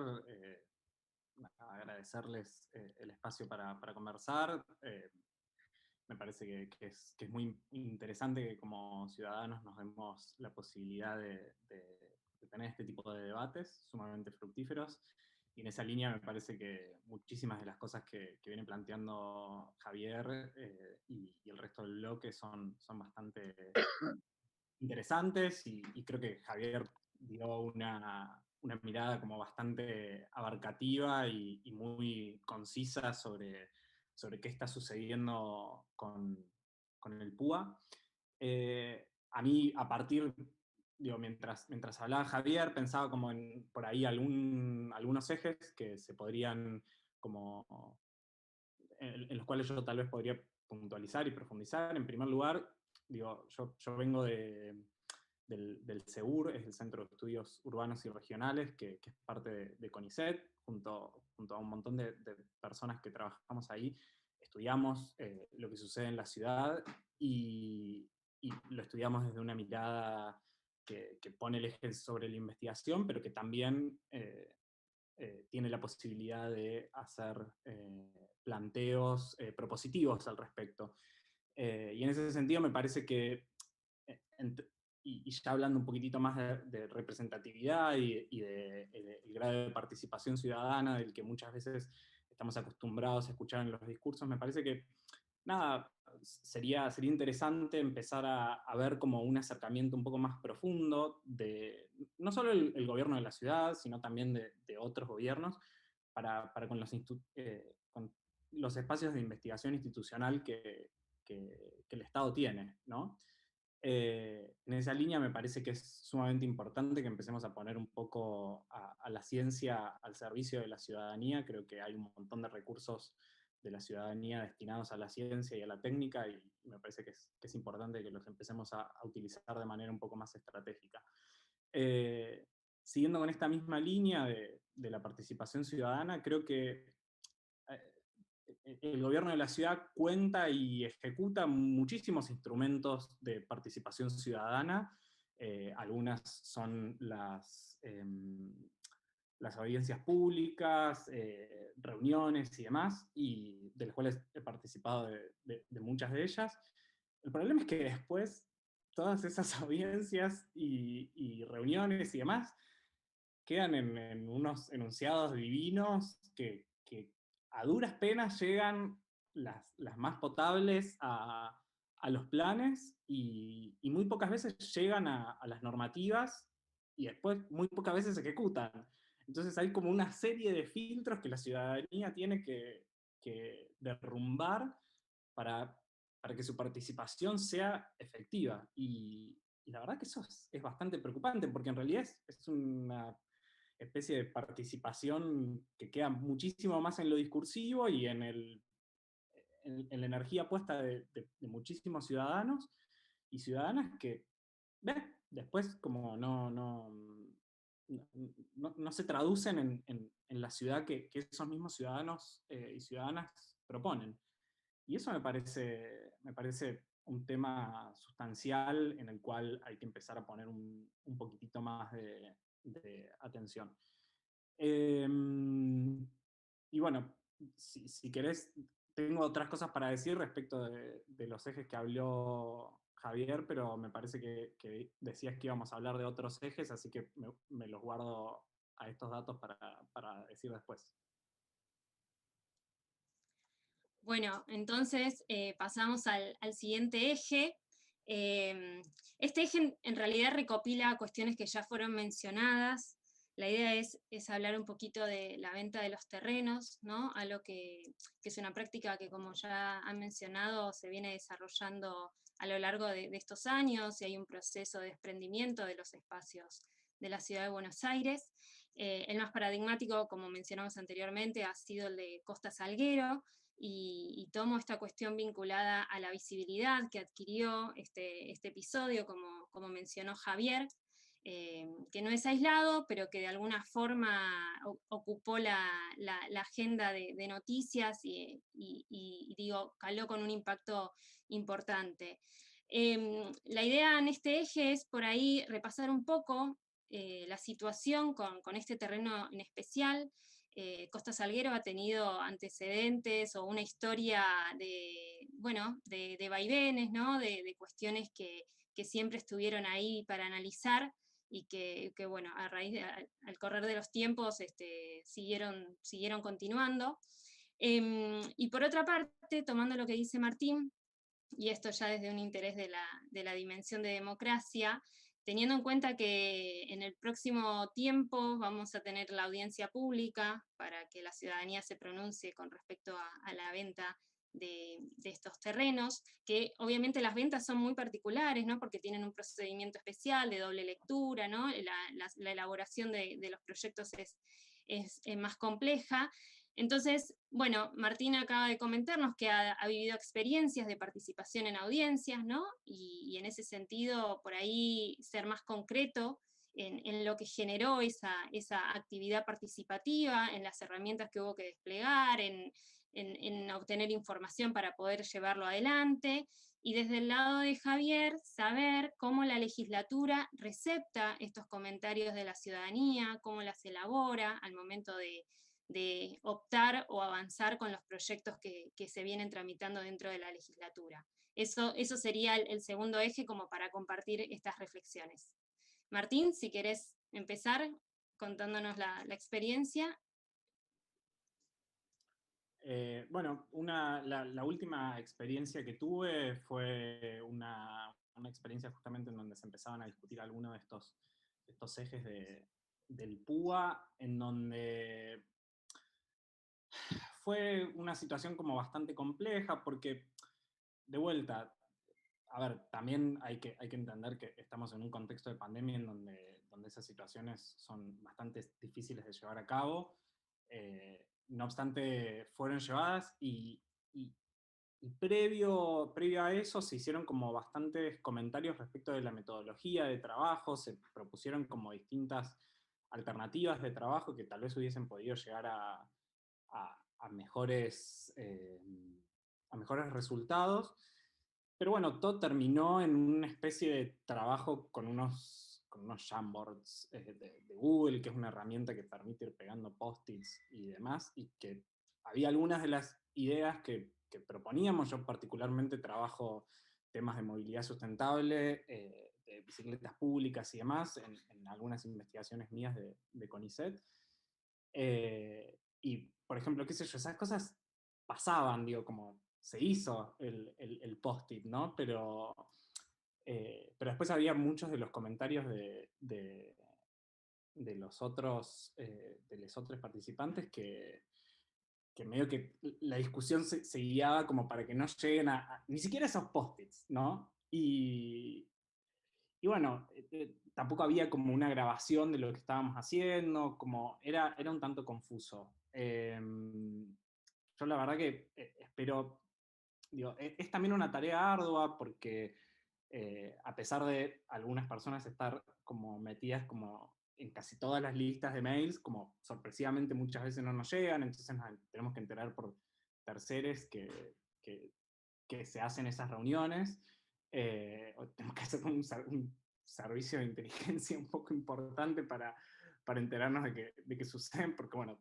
agradecerles el espacio para conversar. Me parece que es muy interesante que como ciudadanos nos demos la posibilidad de tener este tipo de debates sumamente fructíferos. Y en esa línea me parece que muchísimas de las cosas que viene planteando Javier y el resto del bloque son bastante interesantes, y creo que Javier dio una mirada como bastante abarcativa y muy concisa sobre qué está sucediendo con el PUA. A mí, a partir, mientras hablaba Javier, pensaba como por ahí algunos ejes que se podrían, como en los cuales yo tal vez podría puntualizar y profundizar. En primer lugar, yo vengo del CEUR, es el Centro de Estudios Urbanos y Regionales, que es parte de CONICET, junto a un montón de personas que trabajamos ahí. Estudiamos lo que sucede en la ciudad y lo estudiamos desde una mirada que pone el eje sobre la investigación, pero que también tiene la posibilidad de hacer planteos propositivos al respecto. Y en ese sentido me parece que, y ya hablando un poquitito más de representatividad y del grado de participación ciudadana del que muchas veces estamos acostumbrados a escuchar en los discursos, me parece que, nada, sería interesante empezar a ver como un acercamiento un poco más profundo de no solo el gobierno de la ciudad, sino también de otros gobiernos, para con los espacios de investigación institucional que el Estado tiene, ¿no? En esa línea me parece que es sumamente importante que empecemos a poner un poco a la ciencia al servicio de la ciudadanía. Creo que hay un montón de recursos de la ciudadanía destinados a la ciencia y a la técnica, y me parece que es importante que los empecemos a utilizar de manera un poco más estratégica. Siguiendo con esta misma línea de la participación ciudadana, creo que el gobierno de la ciudad cuenta y ejecuta muchísimos instrumentos de participación ciudadana. Algunas son las audiencias públicas, reuniones y demás, y de las cuales he participado de muchas de ellas. El problema es que después todas esas audiencias y reuniones y demás quedan en unos enunciados divinos que a duras penas llegan las más potables a los planes, y muy pocas veces llegan a las normativas, y después muy pocas veces se ejecutan. Entonces hay como una serie de filtros que la ciudadanía tiene que derrumbar para que su participación sea efectiva. Y la verdad que eso es bastante preocupante, porque en realidad es una especie de participación que queda muchísimo más en lo discursivo y en la energía puesta de muchísimos ciudadanos, ciudadanas que después como no se traducen en la ciudad que esos mismos ciudadanos y ciudadanas proponen. Y eso me parece un tema sustancial en el cual hay que empezar a poner un poquitito más de atención. Y bueno, si querés, tengo otras cosas para decir respecto de los ejes que habló Javier, pero me parece que decías que íbamos a hablar de otros ejes, así que me los guardo a estos datos para decir después. Bueno, entonces pasamos al siguiente eje. Este eje en realidad recopila cuestiones que ya fueron mencionadas. La idea es hablar un poquito de la venta de los terrenos, ¿no? Algo que es una práctica que, como ya han mencionado, se viene desarrollando a lo largo de estos años, y hay un proceso de desprendimiento de los espacios de la ciudad de Buenos Aires. El más paradigmático, como mencionamos anteriormente, ha sido el de Costa Salguero, y tomo esta cuestión vinculada a la visibilidad que adquirió este episodio, como mencionó Javier, que no es aislado, pero que de alguna forma ocupó la agenda de noticias y digo, caló con un impacto importante. La idea en este eje es por ahí repasar un poco la situación con este terreno en especial. Costa Salguero ha tenido antecedentes o una historia de vaivenes, ¿no? de cuestiones que siempre estuvieron ahí para analizar, y que bueno, a raíz al correr de los tiempos siguieron continuando. Y por otra parte, tomando lo que dice Martín, y esto ya desde un interés de la dimensión de democracia, teniendo en cuenta que en el próximo tiempo vamos a tener la audiencia pública para que la ciudadanía se pronuncie con respecto a la venta de estos terrenos, que obviamente las ventas son muy particulares, ¿no? Porque tienen un procedimiento especial de doble lectura, ¿no? La elaboración de los proyectos es más compleja. Entonces, bueno, Martina acaba de comentarnos que ha vivido experiencias de participación en audiencias, ¿no? Y en ese sentido, por ahí ser más concreto en lo que generó esa actividad participativa, en las herramientas que hubo que desplegar, en obtener información para poder llevarlo adelante, y desde el lado de Javier, saber cómo la legislatura recepta estos comentarios de la ciudadanía, cómo las elabora al momento de optar o avanzar con los proyectos que se vienen tramitando dentro de la legislatura. Eso sería el segundo eje, como para compartir estas reflexiones. Martín, si querés empezar contándonos la experiencia. Bueno, la última experiencia que tuve fue una experiencia justamente en donde se empezaban a discutir algunos de estos ejes del PUA, en donde fue una situación como bastante compleja, porque, de vuelta, a ver, también hay que entender que estamos en un contexto de pandemia en donde esas situaciones son bastante difíciles de llevar a cabo. No obstante, fueron llevadas y previo a eso se hicieron como bastantes comentarios respecto de la metodología de trabajo, se propusieron como distintas alternativas de trabajo que tal vez hubiesen podido llegar a mejores resultados. Pero bueno, todo terminó en una especie de trabajo con unos Jamboards de Google, que es una herramienta que permite ir pegando post-its y demás, y que había algunas de las ideas que proponíamos. Yo particularmente trabajo temas de movilidad sustentable, de bicicletas públicas y demás, en algunas investigaciones mías de CONICET. Y, por ejemplo, qué sé yo, esas cosas pasaban, digo, como se hizo el post-it, ¿no? Pero después había muchos de los comentarios de los otros participantes que medio que la discusión se guiaba como para que no lleguen ni siquiera esos post-its, ¿no? Y bueno, tampoco había como una grabación de lo que estábamos haciendo, como era un tanto confuso. Yo la verdad que espero, digo, es también una tarea ardua porque a pesar de algunas personas estar como metidas como en casi todas las listas de mails, como sorpresivamente muchas veces no nos llegan, entonces nos tenemos que enterar por terceros que se hacen esas reuniones, o tenemos que hacer un servicio de inteligencia un poco importante para enterarnos de que suceden, porque bueno,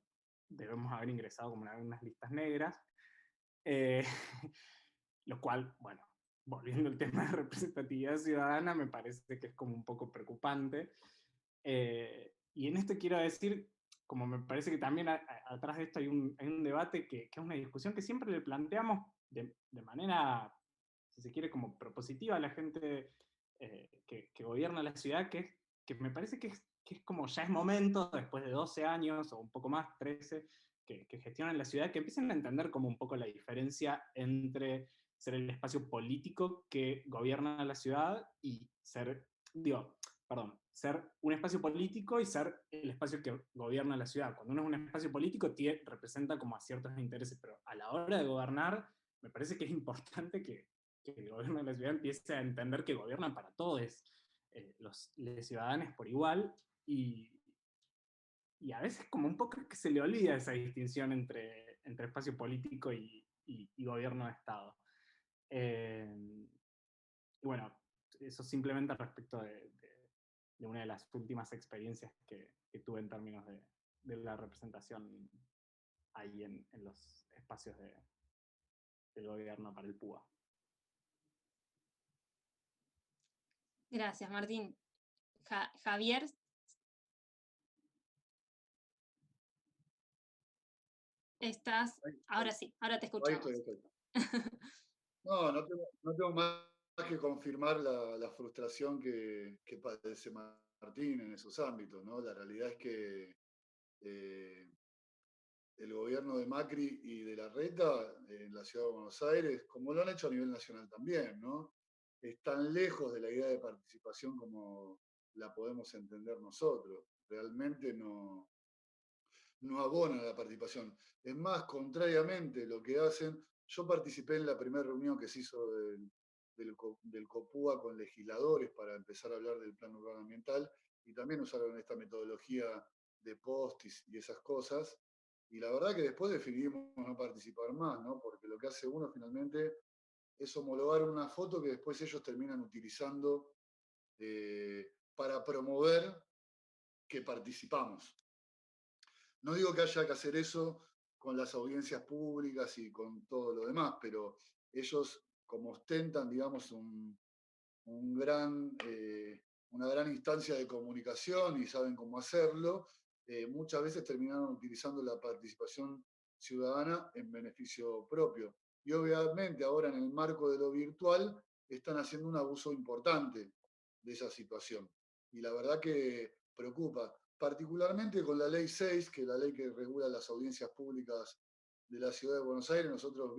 debemos haber ingresado como en algunas listas negras, lo cual, bueno, volviendo al tema de representatividad ciudadana, me parece que es como un poco preocupante. Y en esto quiero decir, como me parece que también atrás de esto hay un debate que es una discusión que siempre le planteamos de manera, si se quiere, como propositiva a la gente que gobierna la ciudad, que me parece que es como ya es momento, después de 12 años o un poco más, 13, que gestionan la ciudad, que empiecen a entender como un poco la diferencia entre ser el espacio político que gobierna la ciudad y ser, ser un espacio político y ser el espacio que gobierna la ciudad. Cuando uno es un espacio político, representa como a ciertos intereses, pero a la hora de gobernar, me parece que es importante que el gobierno de la ciudad empiece a entender que gobiernan para todos los ciudadanos por igual, y a veces como un poco que se le olvida esa distinción entre espacio político y gobierno de Estado. Y bueno, eso simplemente respecto de una de las últimas experiencias que tuve en términos de la representación ahí en los espacios del gobierno para el PUA. Gracias, Martín. Javier. Ahora sí, ahora te escuchamos. Ahí estoy. No tengo más que confirmar la frustración que padece Martín en esos ámbitos, ¿no? La realidad es que el gobierno de Macri y de Larreta en la ciudad de Buenos Aires, como lo han hecho a nivel nacional también, ¿no? Están lejos de la idea de participación como la podemos entender nosotros. Realmente no abonan a la participación. Es más, contrariamente, lo que hacen, yo participé en la primera reunión que se hizo del COPUA con legisladores para empezar a hablar del plan urbano ambiental, y también usaron esta metodología de postis y esas cosas, y la verdad que después decidimos no participar más, ¿no? Porque lo que hace uno finalmente es homologar una foto que después ellos terminan utilizando para promover que participamos. No digo que haya que hacer eso con las audiencias públicas y con todo lo demás, pero ellos, como ostentan, digamos, una gran instancia de comunicación y saben cómo hacerlo, muchas veces terminaron utilizando la participación ciudadana en beneficio propio. Y obviamente ahora en el marco de lo virtual están haciendo un abuso importante de esa situación. Y la verdad que preocupa, particularmente con la Ley 6, que es la ley que regula las audiencias públicas de la Ciudad de Buenos Aires. Nosotros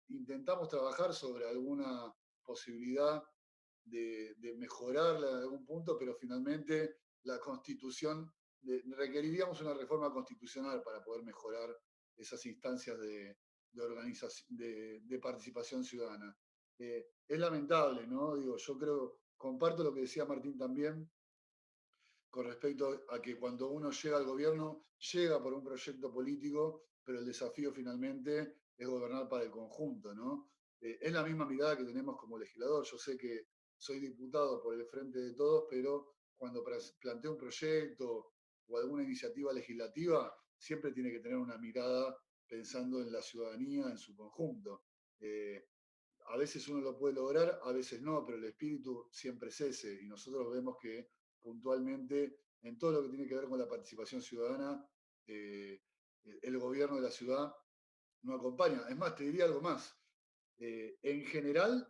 intentamos trabajar sobre alguna posibilidad de mejorarla en algún punto, pero finalmente la Constitución, requeriríamos una reforma constitucional para poder mejorar esas instancias de participación ciudadana. Es lamentable, ¿no? Digo, yo comparto lo que decía Martín también, con respecto a que cuando uno llega al gobierno, llega por un proyecto político, pero el desafío finalmente es gobernar para el conjunto, ¿no? Es la misma mirada que tenemos como legislador. Yo sé que soy diputado por el Frente de Todos, pero cuando planteo un proyecto o alguna iniciativa legislativa, siempre tiene que tener una mirada pensando en la ciudadanía en su conjunto. A veces uno lo puede lograr, a veces no, pero el espíritu siempre es ese, y nosotros vemos que puntualmente en todo lo que tiene que ver con la participación ciudadana, el gobierno de la ciudad no acompaña. Es más, te diría algo más. En general,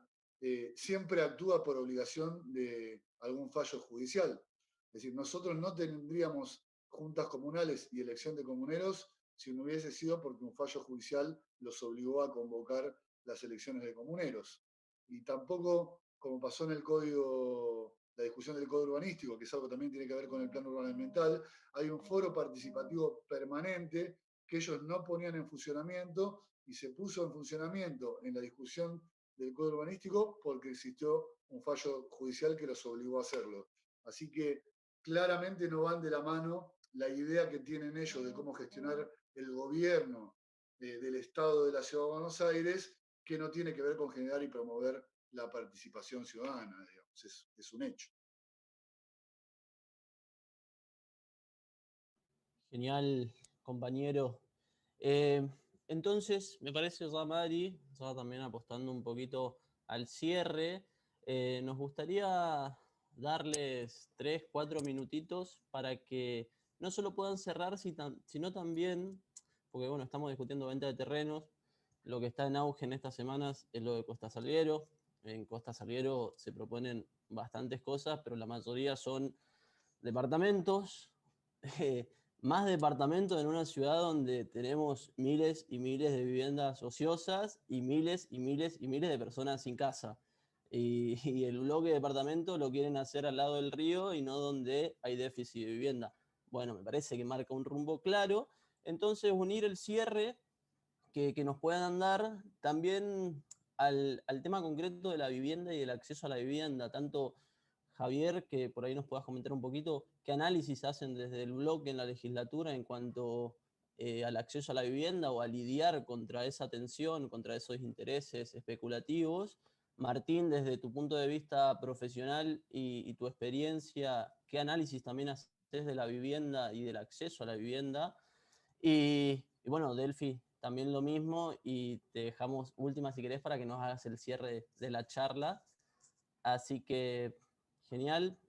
siempre actúa por obligación de algún fallo judicial. Es decir, nosotros no tendríamos juntas comunales y elección de comuneros si no hubiese sido porque un fallo judicial los obligó a convocar las elecciones de comuneros. Y tampoco, como pasó en el código, la discusión del código urbanístico, que es algo que también tiene que ver con el plan urbano ambiental, hay un foro participativo permanente que ellos no ponían en funcionamiento y se puso en funcionamiento en la discusión del Código Urbanístico porque existió un fallo judicial que los obligó a hacerlo. Así que claramente no van de la mano la idea que tienen ellos de cómo gestionar el gobierno del Estado de la Ciudad de Buenos Aires, que no tiene que ver con generar y promover la participación ciudadana, digamos, es un hecho. Genial, compañero. Entonces, me parece ya, Mari, ya también apostando un poquito al cierre, nos gustaría darles 3, 4 minutitos para que no solo puedan cerrar, sino también, porque bueno, estamos discutiendo venta de terrenos, lo que está en auge en estas semanas es lo de Costa Salguero. En Costa Salguero se proponen bastantes cosas, pero la mayoría son departamentos, más departamentos en una ciudad donde tenemos miles y miles de viviendas ociosas y miles y miles y miles de personas sin casa. Y el bloque de departamentos lo quieren hacer al lado del río y no donde hay déficit de vivienda. Bueno, me parece que marca un rumbo claro. Entonces, unir el cierre que nos puedan dar también al tema concreto de la vivienda y del acceso a la vivienda, tanto Javier, que por ahí nos puedas comentar un poquito qué análisis hacen desde el bloque en la legislatura en cuanto al acceso a la vivienda o a lidiar contra esa tensión, contra esos intereses especulativos. Martín, desde tu punto de vista profesional y tu experiencia, ¿qué análisis también haces de la vivienda y del acceso a la vivienda? Y bueno, Delphi, también lo mismo, y te dejamos última si querés para que nos hagas el cierre de la charla. Así que, genial.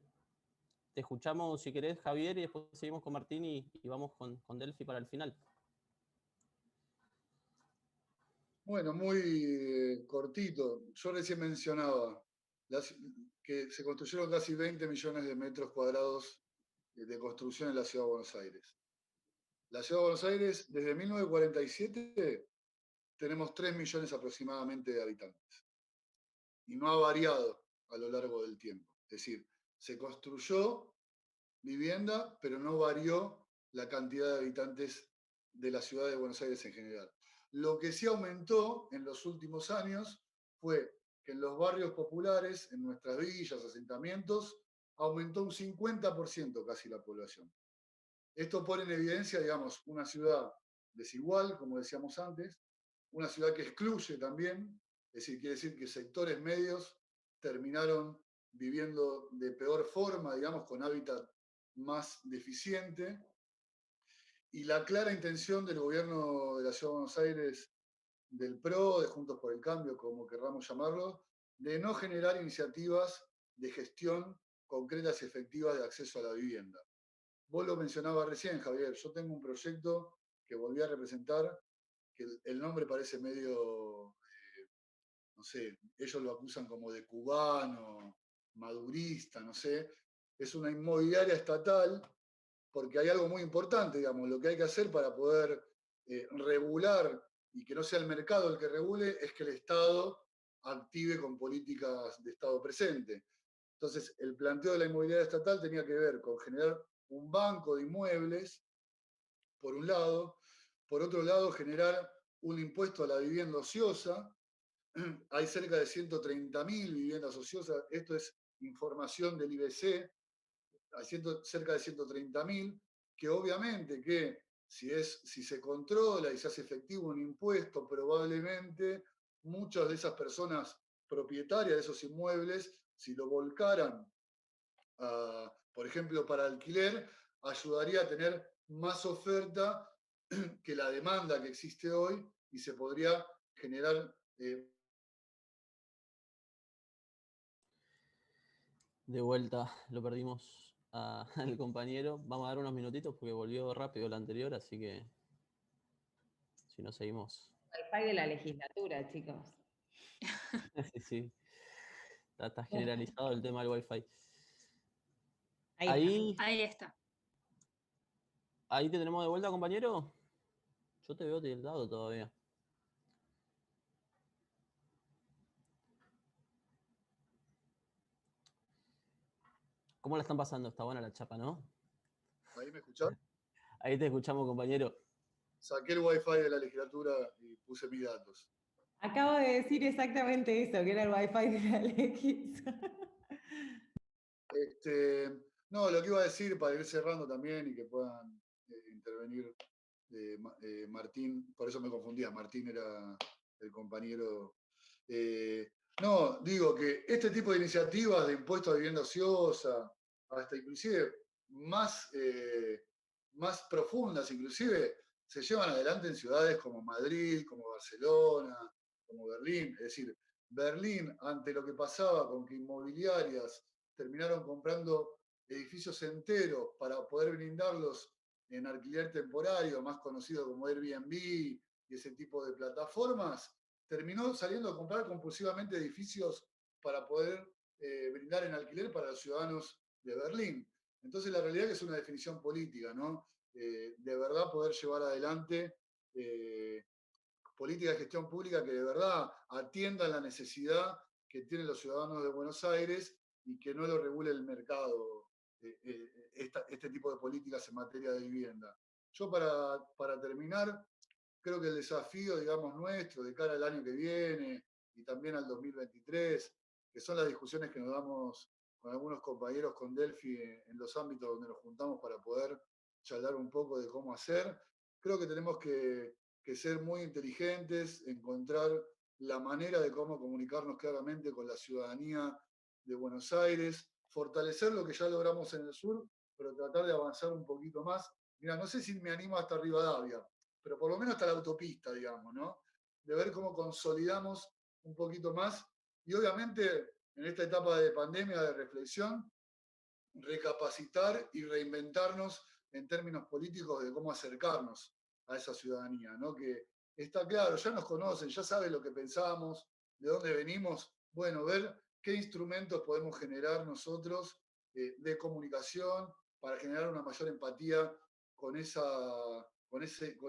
Te escuchamos si querés, Javier, y después seguimos con Martín y vamos con Delphi para el final. Bueno, muy cortito. Yo recién mencionaba que se construyeron casi 20 millones de metros cuadrados de construcción en la Ciudad de Buenos Aires. La Ciudad de Buenos Aires, desde 1947, tenemos 3 millones aproximadamente de habitantes. Y no ha variado a lo largo del tiempo. Es decir, se construyó vivienda, pero no varió la cantidad de habitantes de la Ciudad de Buenos Aires en general. Lo que sí aumentó en los últimos años fue que en los barrios populares, en nuestras villas, asentamientos, aumentó un 50% casi la población. Esto pone en evidencia, digamos, una ciudad desigual, como decíamos antes, una ciudad que excluye también, es decir, quiere decir que sectores medios terminaron viviendo de peor forma, digamos, con hábitat más deficiente, y la clara intención del gobierno de la Ciudad de Buenos Aires, del PRO, de Juntos por el Cambio, como querramos llamarlo, de no generar iniciativas de gestión concretas y efectivas de acceso a la vivienda. Vos lo mencionabas recién, Javier, yo tengo un proyecto que volví a representar, que el nombre parece medio, no sé, ellos lo acusan como de cubano, madurista, no sé. Es una inmobiliaria estatal, porque hay algo muy importante, digamos, lo que hay que hacer para poder regular y que no sea el mercado el que regule, es que el Estado active con políticas de Estado presente. Entonces, el planteo de la inmobiliaria estatal tenía que ver con generar un banco de inmuebles, por un lado, por otro lado, generar un impuesto a la vivienda ociosa. Hay cerca de 130.000 viviendas ociosas, esto es información del IBC, hay cerca de 130.000, que obviamente que si se controla y se hace efectivo un impuesto, probablemente muchas de esas personas propietarias de esos inmuebles, si lo volcaran, por ejemplo, para alquiler, ayudaría a tener más oferta que la demanda que existe hoy y se podría generar... De vuelta, lo perdimos al compañero. Vamos a dar unos minutitos porque volvió rápido la anterior, así que si no seguimos. Wi-Fi de la legislatura, chicos. Sí, sí. Está generalizado el tema del Wi-Fi. Ahí está. Ahí te tenemos de vuelta, compañero. Yo te veo tildado todavía. ¿Cómo la están pasando? Está buena la chapa, ¿no? ¿Ahí me escuchás? Ahí te escuchamos, compañero. Saqué el Wi-Fi de la legislatura y puse mis datos. Acabo de decir exactamente eso, que era el wifi de la Alexis. No, lo que iba a decir para ir cerrando también y que puedan intervenir Martín, por eso me confundía, Martín era el compañero. No, digo que este tipo de iniciativas de impuestos a vivienda ociosa, hasta inclusive más, más profundas, inclusive se llevan adelante en ciudades como Madrid, como Barcelona, como Berlín. Es decir, Berlín, ante lo que pasaba con que inmobiliarias terminaron comprando edificios enteros para poder brindarlos en alquiler temporario, más conocido como Airbnb y ese tipo de plataformas, terminó saliendo a comprar compulsivamente edificios para poder brindar en alquiler para los ciudadanos de Berlín. Entonces la realidad es que es una definición política, ¿no? De verdad poder llevar adelante política de gestión pública que de verdad atiendan la necesidad que tienen los ciudadanos de Buenos Aires y que no lo regule el mercado, este tipo de políticas en materia de vivienda. Yo para terminar, creo que el desafío, digamos, nuestro de cara al año que viene y también al 2023, que son las discusiones que nos damos con algunos compañeros con Delphi en los ámbitos donde nos juntamos para poder charlar un poco de cómo hacer, creo que tenemos que ser muy inteligentes, encontrar la manera de cómo comunicarnos claramente con la ciudadanía de Buenos Aires, fortalecer lo que ya logramos en el sur, pero tratar de avanzar un poquito más. Mira, no sé si me animo hasta Rivadavia, pero por lo menos hasta la autopista, digamos, ¿no? De ver cómo consolidamos un poquito más y obviamente en esta etapa de pandemia, de reflexión, recapacitar y reinventarnos en términos políticos de cómo acercarnos a esa ciudadanía, ¿no? Que está claro, ya nos conocen, ya saben lo que pensamos, de dónde venimos. Bueno, ver qué instrumentos podemos generar nosotros de comunicación para generar una mayor empatía con, con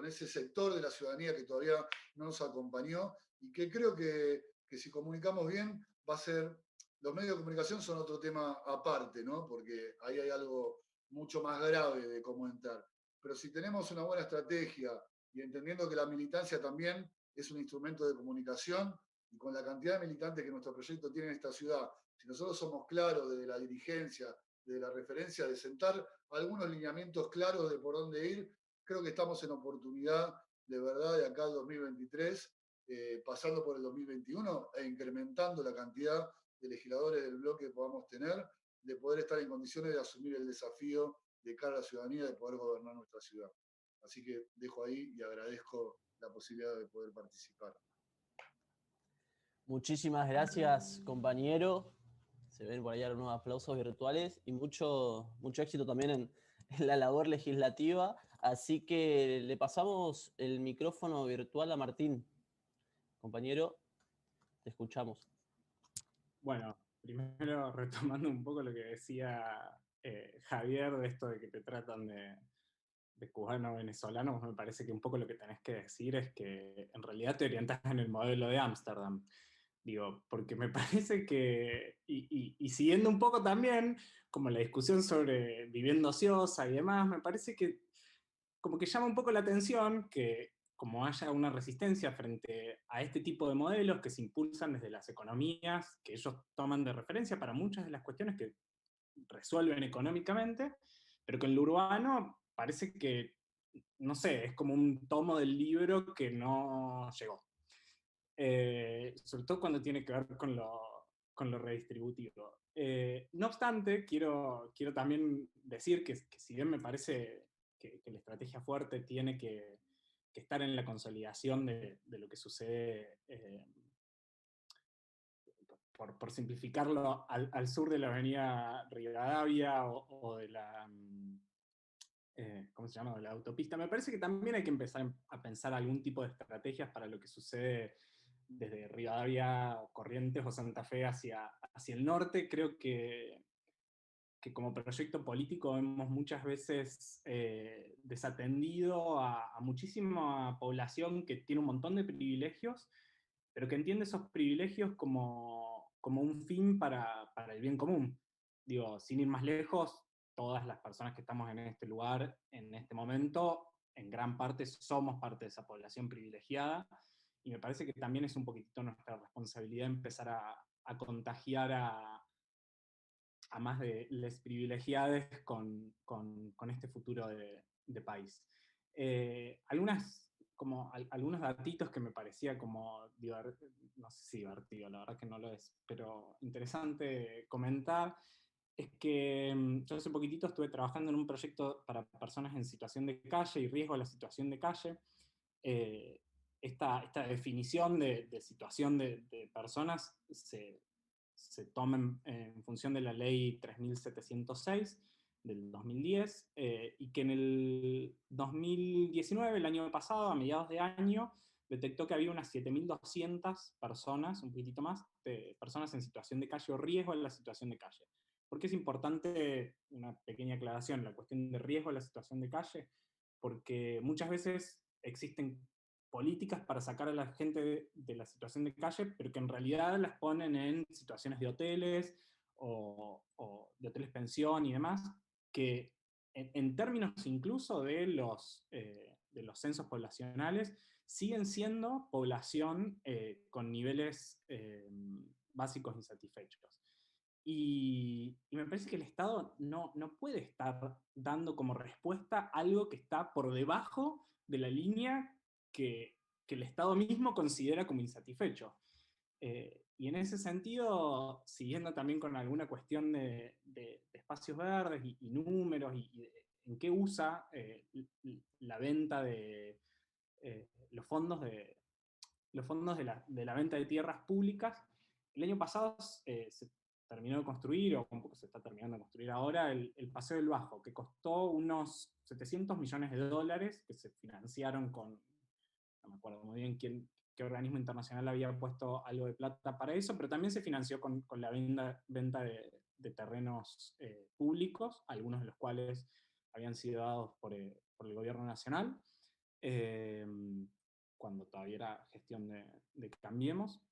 ese sector de la ciudadanía que todavía no nos acompañó y que creo que si comunicamos bien va a ser. Los medios de comunicación son otro tema aparte, ¿no? Porque ahí hay algo mucho más grave de cómo entrar. Pero si tenemos una buena estrategia y entendiendo que la militancia también es un instrumento de comunicación y con la cantidad de militantes que nuestro proyecto tiene en esta ciudad, si nosotros somos claros desde la dirigencia, desde la referencia, de sentar algunos lineamientos claros de por dónde ir, creo que estamos en oportunidad de verdad de acá al 2023, pasando por el 2021 e incrementando la cantidad de legisladores del bloque que podamos tener, de poder estar en condiciones de asumir el desafío de cara a la ciudadanía de poder gobernar nuestra ciudad. Así que dejo ahí y agradezco la posibilidad de poder participar. Muchísimas gracias, compañero. Se ven por ahí algunos aplausos virtuales y mucho éxito también en la labor legislativa. Así que le pasamos el micrófono virtual a Martín. Compañero, te escuchamos. Bueno, primero retomando un poco lo que decía Javier de esto de que te tratan de cubano-venezolano, me parece que un poco lo que tenés que decir es que en realidad te orientás en el modelo de Ámsterdam. Digo, porque me parece que, y siguiendo un poco también, como la discusión sobre vivienda ociosa y demás, me parece que como que llama un poco la atención que como haya una resistencia frente a este tipo de modelos que se impulsan desde las economías que ellos toman de referencia para muchas de las cuestiones que resuelven económicamente, pero que en lo urbano parece que, no sé, es como un tomo del libro que no llegó. Sobre todo cuando tiene que ver con lo redistributivo. No obstante, quiero también decir que si bien me parece que la estrategia fuerte tiene que estar en la consolidación de lo que sucede, por simplificarlo, al sur de la avenida Rivadavia o de la, ¿cómo se llama?, de la autopista, me parece que también hay que empezar a pensar algún tipo de estrategias para lo que sucede desde Rivadavia, Corrientes o Santa Fe hacia el norte. Creo que como proyecto político hemos muchas veces desatendido a muchísima población que tiene un montón de privilegios, pero que entiende esos privilegios como un fin para el bien común. Digo, sin ir más lejos, todas las personas que estamos en este lugar, en este momento, en gran parte somos parte de esa población privilegiada, y me parece que también es un poquitito nuestra responsabilidad empezar a contagiar a más de les privilegiados con este futuro de país. Algunos datitos que me parecía como, no sé si divertido, la verdad que no lo es, pero interesante comentar, es que yo hace poquitito estuve trabajando en un proyecto para personas en situación de calle y riesgo de la situación de calle. Esta definición de situación de personas se toma en función de la ley 3706 del 2010, y que en el 2019, el año pasado, a mediados de año, detectó que había unas 7.200 personas, un poquitito más, de personas en situación de calle o riesgo en la situación de calle. ¿Por qué es importante, una pequeña aclaración, la cuestión de riesgo en la situación de calle? Porque muchas veces existen políticas para sacar a la gente de la situación de calle, pero que en realidad las ponen en situaciones de hoteles o de hoteles pensión y demás, que en términos incluso de los censos poblacionales, siguen siendo población con niveles básicos insatisfechos. Y me parece que el Estado no puede estar dando como respuesta algo que está por debajo de la línea que el Estado mismo considera como insatisfecho. Y en ese sentido, siguiendo también con alguna cuestión de espacios verdes y números, y en qué usa la venta de los fondos de la venta de tierras públicas, el año pasado se terminó de construir, o un poco se está terminando de construir ahora, el Paseo del Bajo, que costó unos 700 millones de dólares, que se financiaron con, no me acuerdo muy bien qué organismo internacional había puesto algo de plata para eso, pero también se financió con la venta de terrenos públicos, algunos de los cuales habían sido dados por el gobierno nacional, cuando todavía era gestión de Cambiemos.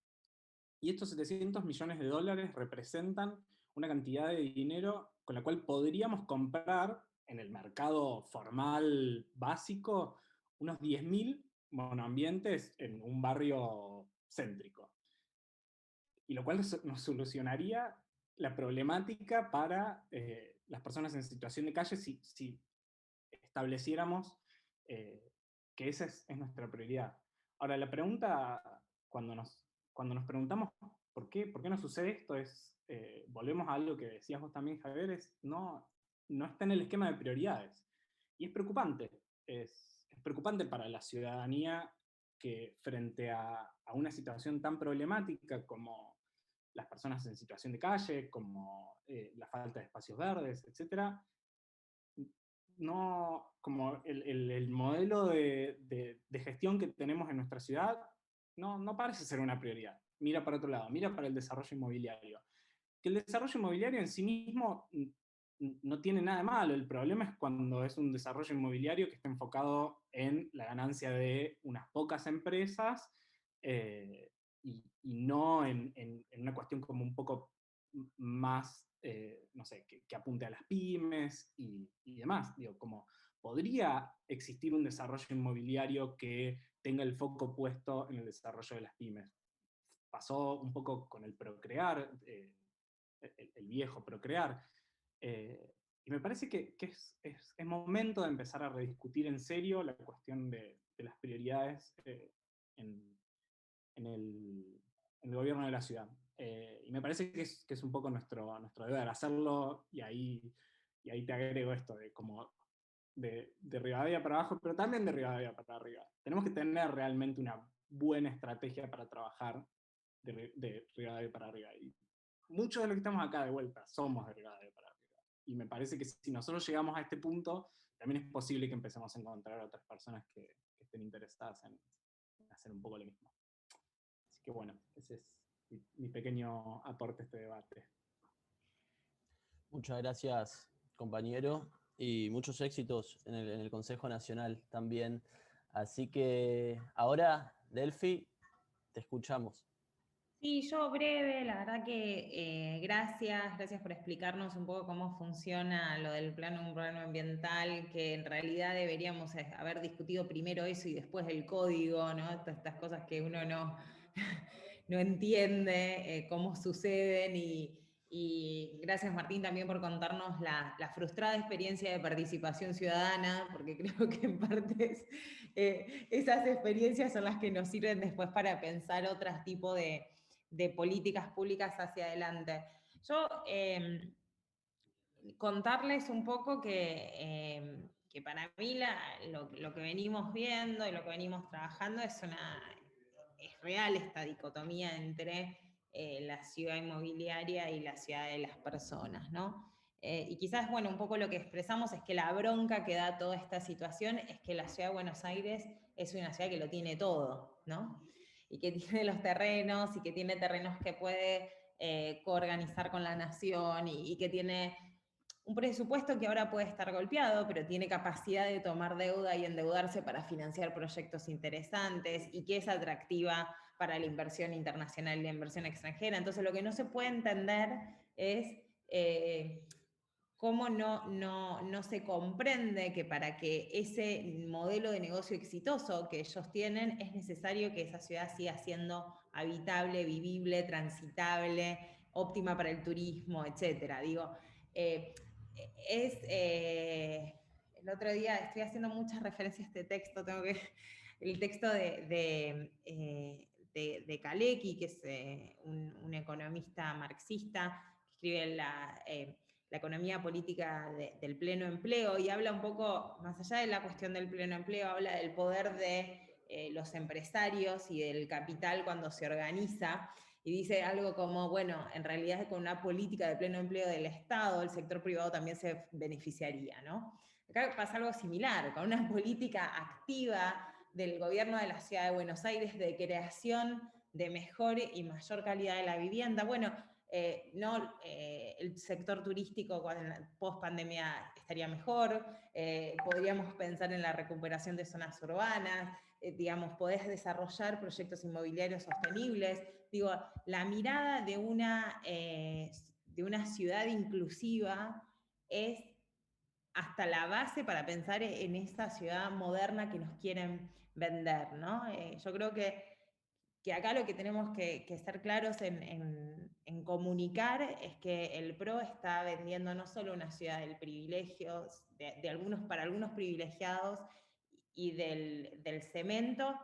Y estos 700 millones de dólares representan una cantidad de dinero con la cual podríamos comprar en el mercado formal básico unos 10.000 monoambientes en un barrio céntrico. Y lo cual nos solucionaría la problemática para las personas en situación de calle si estableciéramos que esa es nuestra prioridad. Ahora, la pregunta, cuando nos preguntamos por qué nos sucede esto, volvemos a algo que decías vos también, Javier, no está en el esquema de prioridades. Y es preocupante. Es preocupante para la ciudadanía que frente a una situación tan problemática como las personas en situación de calle, como la falta de espacios verdes, etc., como el modelo de gestión que tenemos en nuestra ciudad no parece ser una prioridad. Mira para otro lado, mira para el desarrollo inmobiliario. Que el desarrollo inmobiliario en sí mismo no tiene nada de malo, el problema es cuando es un desarrollo inmobiliario que está enfocado en la ganancia de unas pocas empresas, y no en una cuestión como un poco más, no sé, que apunte a las pymes y demás. Digo, como podría existir un desarrollo inmobiliario que tenga el foco puesto en el desarrollo de las pymes. Pasó un poco con el Procrear, el viejo Procrear, y me parece que es momento de empezar a rediscutir en serio la cuestión de las prioridades en el gobierno de la ciudad. Y me parece que es un poco nuestro deber hacerlo, y ahí te agrego esto, de Rivadavia para abajo, pero también de Rivadavia para arriba. Tenemos que tener realmente una buena estrategia para trabajar de Rivadavia para arriba. Y muchos de los que estamos acá de vuelta somos de Rivadavia para arriba. Y me parece que si nosotros llegamos a este punto, también es posible que empecemos a encontrar a otras personas que estén interesadas en hacer un poco lo mismo. Así que bueno, ese es mi pequeño aporte a este debate. Muchas gracias, compañero, y muchos éxitos en el Consejo Nacional también. Así que ahora, Delphi, te escuchamos. Sí, yo breve, la verdad que gracias por explicarnos un poco cómo funciona lo del plano urbano ambiental, que en realidad deberíamos haber discutido primero eso y después el código, ¿no? Estas cosas que uno no, no entiende cómo suceden y gracias Martín también por contarnos la frustrada experiencia de participación ciudadana, porque creo que en partes esas experiencias son las que nos sirven después para pensar otros tipos de políticas públicas hacia adelante. Yo contarles un poco que para mí lo que venimos viendo y lo que venimos trabajando es real esta dicotomía entre la ciudad inmobiliaria y la ciudad de las personas, ¿no? Y quizás, bueno, un poco lo que expresamos es que la bronca que da toda esta situación es que la ciudad de Buenos Aires es una ciudad que lo tiene todo, ¿no? Y que tiene los terrenos, y que tiene terrenos que puede coorganizar con la nación, y que tiene un presupuesto que ahora puede estar golpeado, pero tiene capacidad de tomar deuda y endeudarse para financiar proyectos interesantes, y que es atractiva para la inversión internacional y la inversión extranjera. Entonces, lo que no se puede entender es cómo no se comprende que para que ese modelo de negocio exitoso que ellos tienen, es necesario que esa ciudad siga siendo habitable, vivible, transitable, óptima para el turismo, etc. Digo, el otro día estoy haciendo muchas referencias a este texto, el texto de Kalecki, que es un economista marxista, que escribe la economía política del pleno empleo, y habla un poco, más allá de la cuestión del pleno empleo, habla del poder de los empresarios y del capital cuando se organiza, y dice algo como, bueno, en realidad con una política de pleno empleo del Estado, el sector privado también se beneficiaría, ¿no? Acá pasa algo similar, con una política activa del gobierno de la Ciudad de Buenos Aires de creación de mejor y mayor calidad de la vivienda. Bueno, el sector turístico post pandemia estaría mejor, podríamos pensar en la recuperación de zonas urbanas, digamos, podés desarrollar proyectos inmobiliarios sostenibles. Digo, la mirada de una ciudad inclusiva es hasta la base para pensar en esa ciudad moderna que nos quieren vender, ¿no? Yo creo que acá lo que tenemos que ser claros en comunicar es que el PRO está vendiendo no solo una ciudad del privilegio, para algunos privilegiados, y del cemento,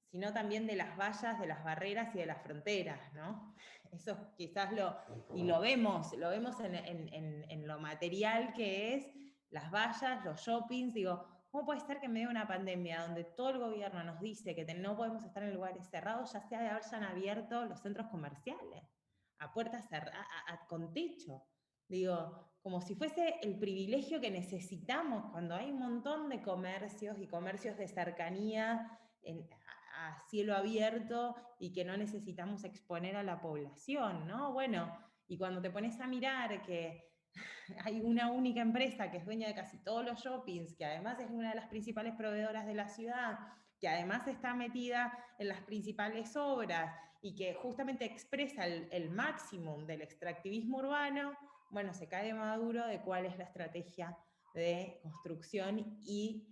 sino también de las vallas, de las barreras y de las fronteras, ¿no? Eso quizás lo vemos en lo material que es las vallas, los shoppings. Digo, ¿cómo puede ser que en medio de una pandemia donde todo el gobierno nos dice que no podemos estar en lugares cerrados, ya sea de hayan abierto los centros comerciales a puertas cerradas, con techo? Digo, como si fuese el privilegio que necesitamos cuando hay un montón de comercios y comercios de cercanía a cielo abierto y que no necesitamos exponer a la población, ¿no? Bueno, y cuando te pones a mirar que hay una única empresa que es dueña de casi todos los shoppings, que además es una de las principales proveedoras de la ciudad, que además está metida en las principales obras y que justamente expresa el máximo del extractivismo urbano, bueno, se cae de maduro de cuál es la estrategia de construcción y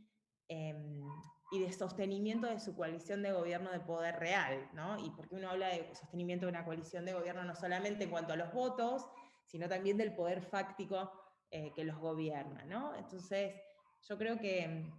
de sostenimiento de su coalición de gobierno de poder real, ¿no? Y porque uno habla de sostenimiento de una coalición de gobierno no solamente en cuanto a los votos, sino también del poder fáctico que los gobierna, ¿no? Entonces, yo creo que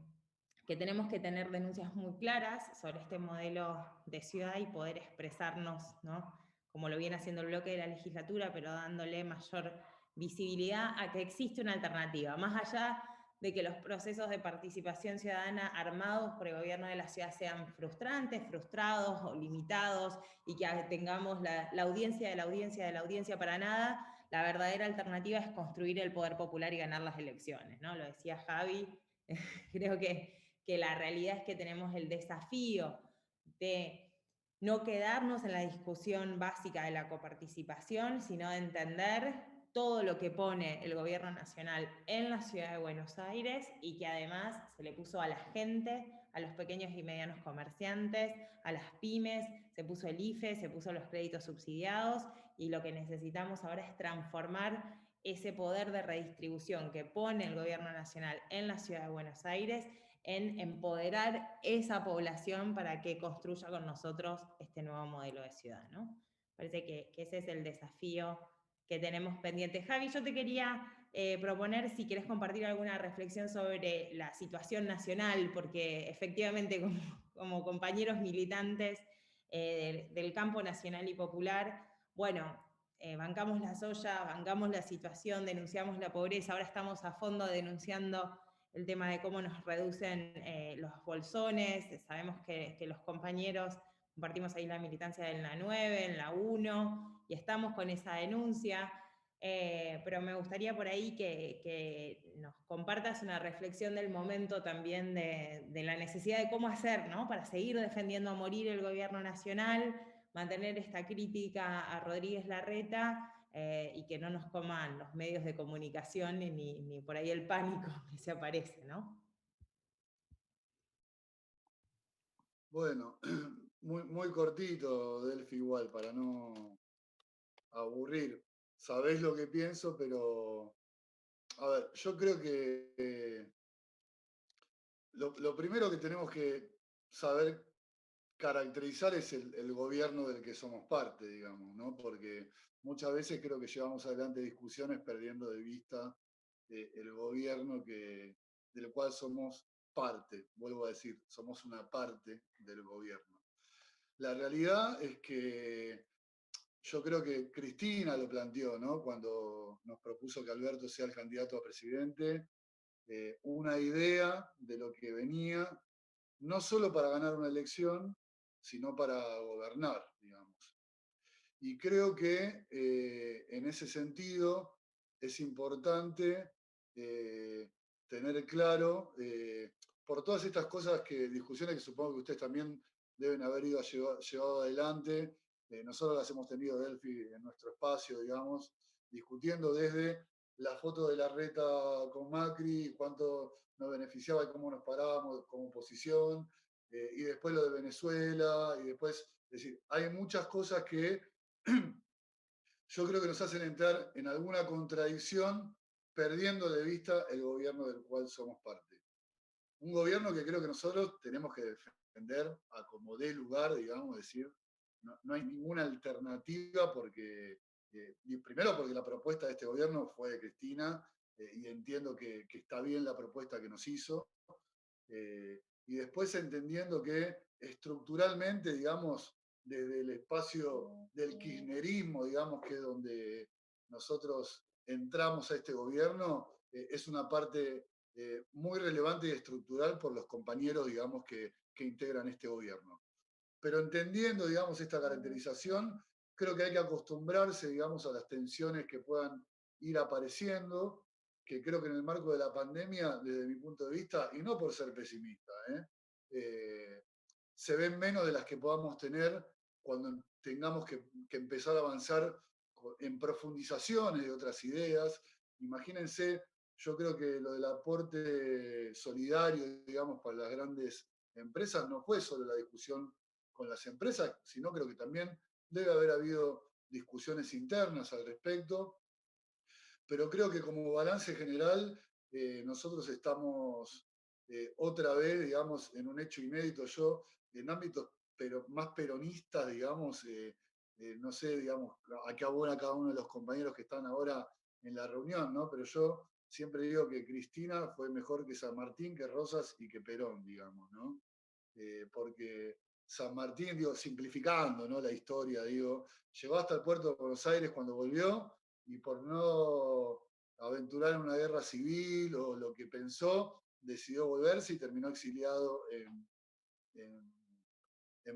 tenemos que tener denuncias muy claras sobre este modelo de ciudad y poder expresarnos, ¿no? Como lo viene haciendo el bloque de la legislatura, pero dándole mayor visibilidad a que existe una alternativa, más allá de que los procesos de participación ciudadana armados por el gobierno de la ciudad sean frustrantes, frustrados o limitados, y que tengamos la audiencia de la audiencia de la audiencia para nada. La verdadera alternativa es construir el poder popular y ganar las elecciones, ¿no? Lo decía Javi, creo que la realidad es que tenemos el desafío de no quedarnos en la discusión básica de la coparticipación, sino de entender todo lo que pone el gobierno nacional en la ciudad de Buenos Aires, y que además se le puso a la gente, a los pequeños y medianos comerciantes, a las pymes, se puso el IFE, se puso los créditos subsidiados, y lo que necesitamos ahora es transformar ese poder de redistribución que pone el gobierno nacional en la ciudad de Buenos Aires en empoderar esa población para que construya con nosotros este nuevo modelo de ciudad, ¿no? Parece que ese es el desafío que tenemos pendiente. Javi, yo te quería proponer si querés compartir alguna reflexión sobre la situación nacional, porque efectivamente como compañeros militantes del campo nacional y popular, bueno, bancamos la soya, bancamos la situación, denunciamos la pobreza, ahora estamos a fondo denunciando el tema de cómo nos reducen los bolsones, sabemos que los compañeros compartimos ahí la militancia en la 9, en la 1, y estamos con esa denuncia, pero me gustaría por ahí que nos compartas una reflexión del momento también de la necesidad de cómo hacer, ¿no? Para seguir defendiendo a morir el gobierno nacional, mantener esta crítica a Rodríguez Larreta, y que no nos coman los medios de comunicación ni por ahí el pánico que se aparece, ¿no? Bueno, muy cortito, Delphi, igual, para no aburrir. Sabés lo que pienso, pero a ver, yo creo que lo primero que tenemos que saber caracterizar es el gobierno del que somos parte, digamos, ¿no? Porque muchas veces creo que llevamos adelante discusiones perdiendo de vista el gobierno del cual somos parte. Vuelvo a decir, somos una parte del gobierno. La realidad es que yo creo que Cristina lo planteó, ¿no? Cuando nos propuso que Alberto sea el candidato a presidente, una idea de lo que venía, no solo para ganar una elección, sino para gobernar, digamos. Y creo que en ese sentido es importante tener claro, por todas estas cosas, discusiones que supongo que ustedes también deben haber ido llevado adelante, nosotros las hemos tenido, Delphi, en nuestro espacio, digamos, discutiendo desde la foto de Larreta con Macri, cuánto nos beneficiaba y cómo nos parábamos como oposición, y después lo de Venezuela, y después, es decir, hay muchas cosas que yo creo que nos hacen entrar en alguna contradicción perdiendo de vista el gobierno del cual somos parte. Un gobierno que creo que nosotros tenemos que defender a como dé lugar, digamos, decir, no hay ninguna alternativa porque, primero porque la propuesta de este gobierno fue de Cristina, y entiendo que está bien la propuesta que nos hizo, y después entendiendo que estructuralmente, digamos, desde el espacio del kirchnerismo, digamos, que es donde nosotros entramos a este gobierno, es una parte muy relevante y estructural por los compañeros, digamos, que integran este gobierno. Pero entendiendo, digamos, esta caracterización, creo que hay que acostumbrarse, digamos, a las tensiones que puedan ir apareciendo, que creo que en el marco de la pandemia, desde mi punto de vista, y no por ser pesimista, se ven menos de las que podamos tener cuando tengamos que empezar a avanzar en profundizaciones de otras ideas. Imagínense, yo creo que lo del aporte solidario, digamos, para las grandes empresas no fue solo la discusión con las empresas, sino creo que también debe haber habido discusiones internas al respecto, pero creo que como balance general nosotros estamos otra vez, digamos, en un hecho inédito. Yo, en ámbitos más peronistas, digamos, no sé, digamos, a qué abona cada uno de los compañeros que están ahora en la reunión, ¿no? Pero yo siempre digo que Cristina fue mejor que San Martín, que Rosas y que Perón, digamos, ¿no? Porque San Martín, digo, simplificando, ¿no?, la historia, digo, llegó hasta el puerto de Buenos Aires cuando volvió, y por no aventurar en una guerra civil o lo que pensó, decidió volverse y terminó exiliado en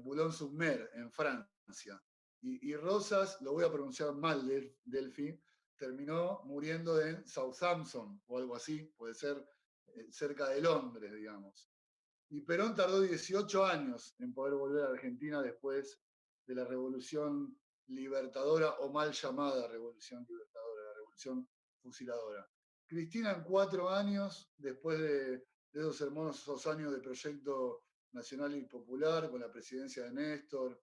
Boulogne-sur-Mer, en Francia. Y Rosas, lo voy a pronunciar mal, Delphi, terminó muriendo en Southampton o algo así, puede ser cerca de Londres, digamos. Y Perón tardó 18 años en poder volver a Argentina después de la Revolución Libertadora, o mal llamada Revolución Libertadora, la Revolución Fusiladora. Cristina en 4 años, después de esos hermosos años de proyecto Nacional y Popular, con la presidencia de Néstor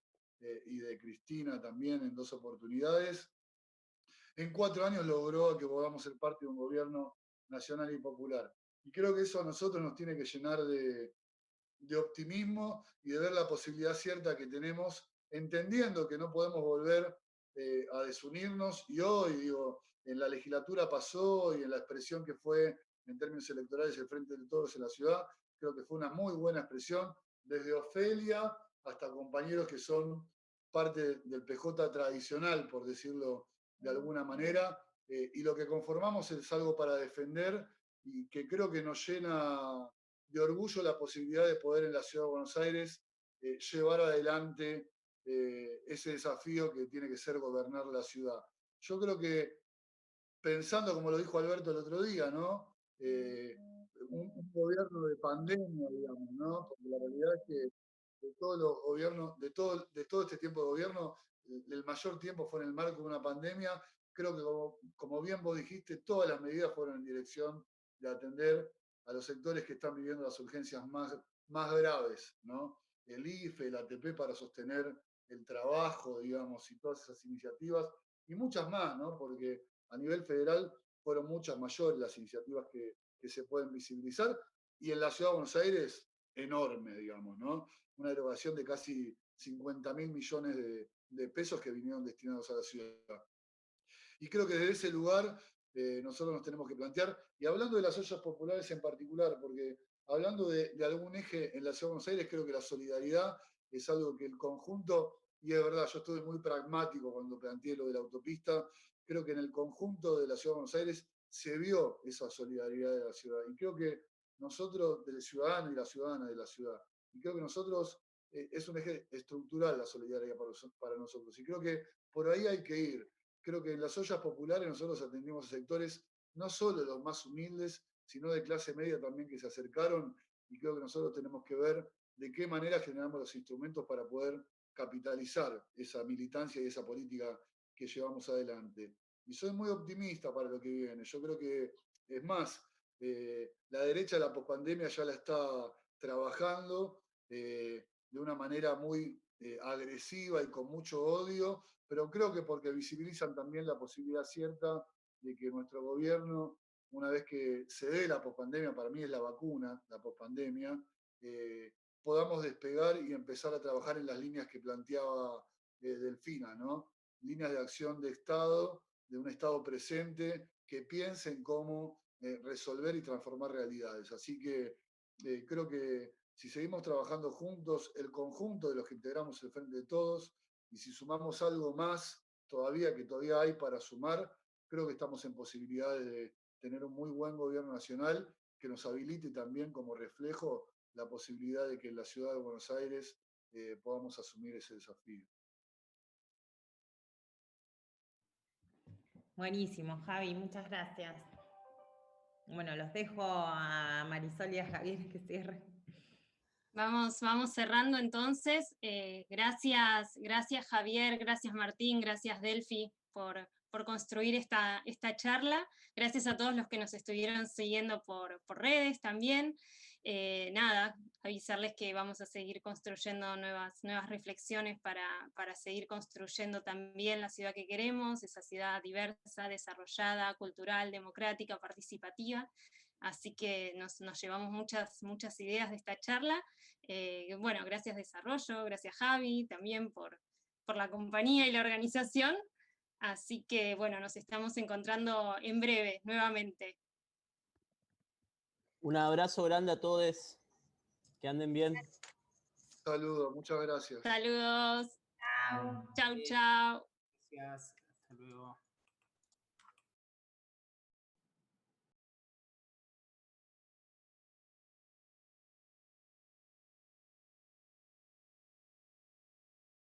y de Cristina también en 2 oportunidades. En 4 años logró que podamos ser parte de un gobierno nacional y popular. Y creo que eso a nosotros nos tiene que llenar de optimismo y de ver la posibilidad cierta que tenemos, entendiendo que no podemos volver a desunirnos. Y hoy, digo, en la legislatura pasó y en la expresión que fue en términos electorales el Frente de Todos en la ciudad, creo que fue una muy buena expresión, desde Ofelia hasta compañeros que son parte del PJ tradicional, por decirlo de alguna manera, y lo que conformamos es algo para defender y que creo que nos llena de orgullo la posibilidad de poder en la Ciudad de Buenos Aires llevar adelante ese desafío que tiene que ser gobernar la ciudad. Yo creo que, pensando como lo dijo Alberto el otro día, ¿no? Un gobierno de pandemia, digamos, ¿no? Porque la realidad es que de todos los gobiernos, de todo este tiempo de gobierno, el mayor tiempo fue en el marco de una pandemia. Creo que, como bien vos dijiste, todas las medidas fueron en dirección de atender a los sectores que están viviendo las urgencias más graves, ¿no? El IFE, el ATP para sostener el trabajo, digamos, y todas esas iniciativas, y muchas más, ¿no? Porque a nivel federal fueron muchas mayores las iniciativas que se pueden visibilizar, y en la Ciudad de Buenos Aires, enorme, digamos, ¿no? Una erogación de casi 50.000 millones de pesos que vinieron destinados a la ciudad. Y creo que desde ese lugar nosotros nos tenemos que plantear, y hablando de las ollas populares en particular, porque hablando de algún eje en la Ciudad de Buenos Aires, creo que la solidaridad es algo que el conjunto, y es verdad, yo estuve muy pragmático cuando planteé lo de la autopista, creo que en el conjunto de la Ciudad de Buenos Aires se vio esa solidaridad de la ciudad, y creo que nosotros, del ciudadano y la ciudadana de la ciudad, y creo que nosotros, es un eje estructural la solidaridad para nosotros, y creo que por ahí hay que ir. Creo que en las ollas populares nosotros atendimos a sectores no solo los más humildes, sino de clase media también que se acercaron, y creo que nosotros tenemos que ver de qué manera generamos los instrumentos para poder capitalizar esa militancia y esa política que llevamos adelante. Y soy muy optimista para lo que viene. Yo creo que, es más, la derecha de la pospandemia ya la está trabajando de una manera muy agresiva y con mucho odio, pero creo que porque visibilizan también la posibilidad cierta de que nuestro gobierno, una vez que se dé la pospandemia, para mí es la vacuna, la pospandemia, podamos despegar y empezar a trabajar en las líneas que planteaba Delfina, ¿no? Líneas de acción de Estado, de un Estado presente, que piense en cómo resolver y transformar realidades. Así que creo que si seguimos trabajando juntos, el conjunto de los que integramos el Frente de Todos, y si sumamos algo más todavía, que todavía hay para sumar, creo que estamos en posibilidades de tener un muy buen gobierno nacional que nos habilite también como reflejo la posibilidad de que en la ciudad de Buenos Aires podamos asumir ese desafío. Buenísimo, Javi, muchas gracias. Bueno, los dejo a Marisol y a Javier que cierren. Vamos cerrando entonces. Gracias Javier, gracias Martín, gracias Delphi por construir esta charla. Gracias a todos los que nos estuvieron siguiendo por redes también. Nada, avisarles que vamos a seguir construyendo nuevas reflexiones para seguir construyendo también la ciudad que queremos, esa ciudad diversa, desarrollada, cultural, democrática, participativa. Así que nos llevamos muchas ideas de esta charla. Bueno, gracias Desarrollo, gracias Javi también por la compañía y la organización. Así que bueno, nos estamos encontrando en breve nuevamente. Un abrazo grande a todos. Que anden bien. Saludos, muchas gracias. Saludos. Chao. Chau, chau. Gracias. Hasta luego.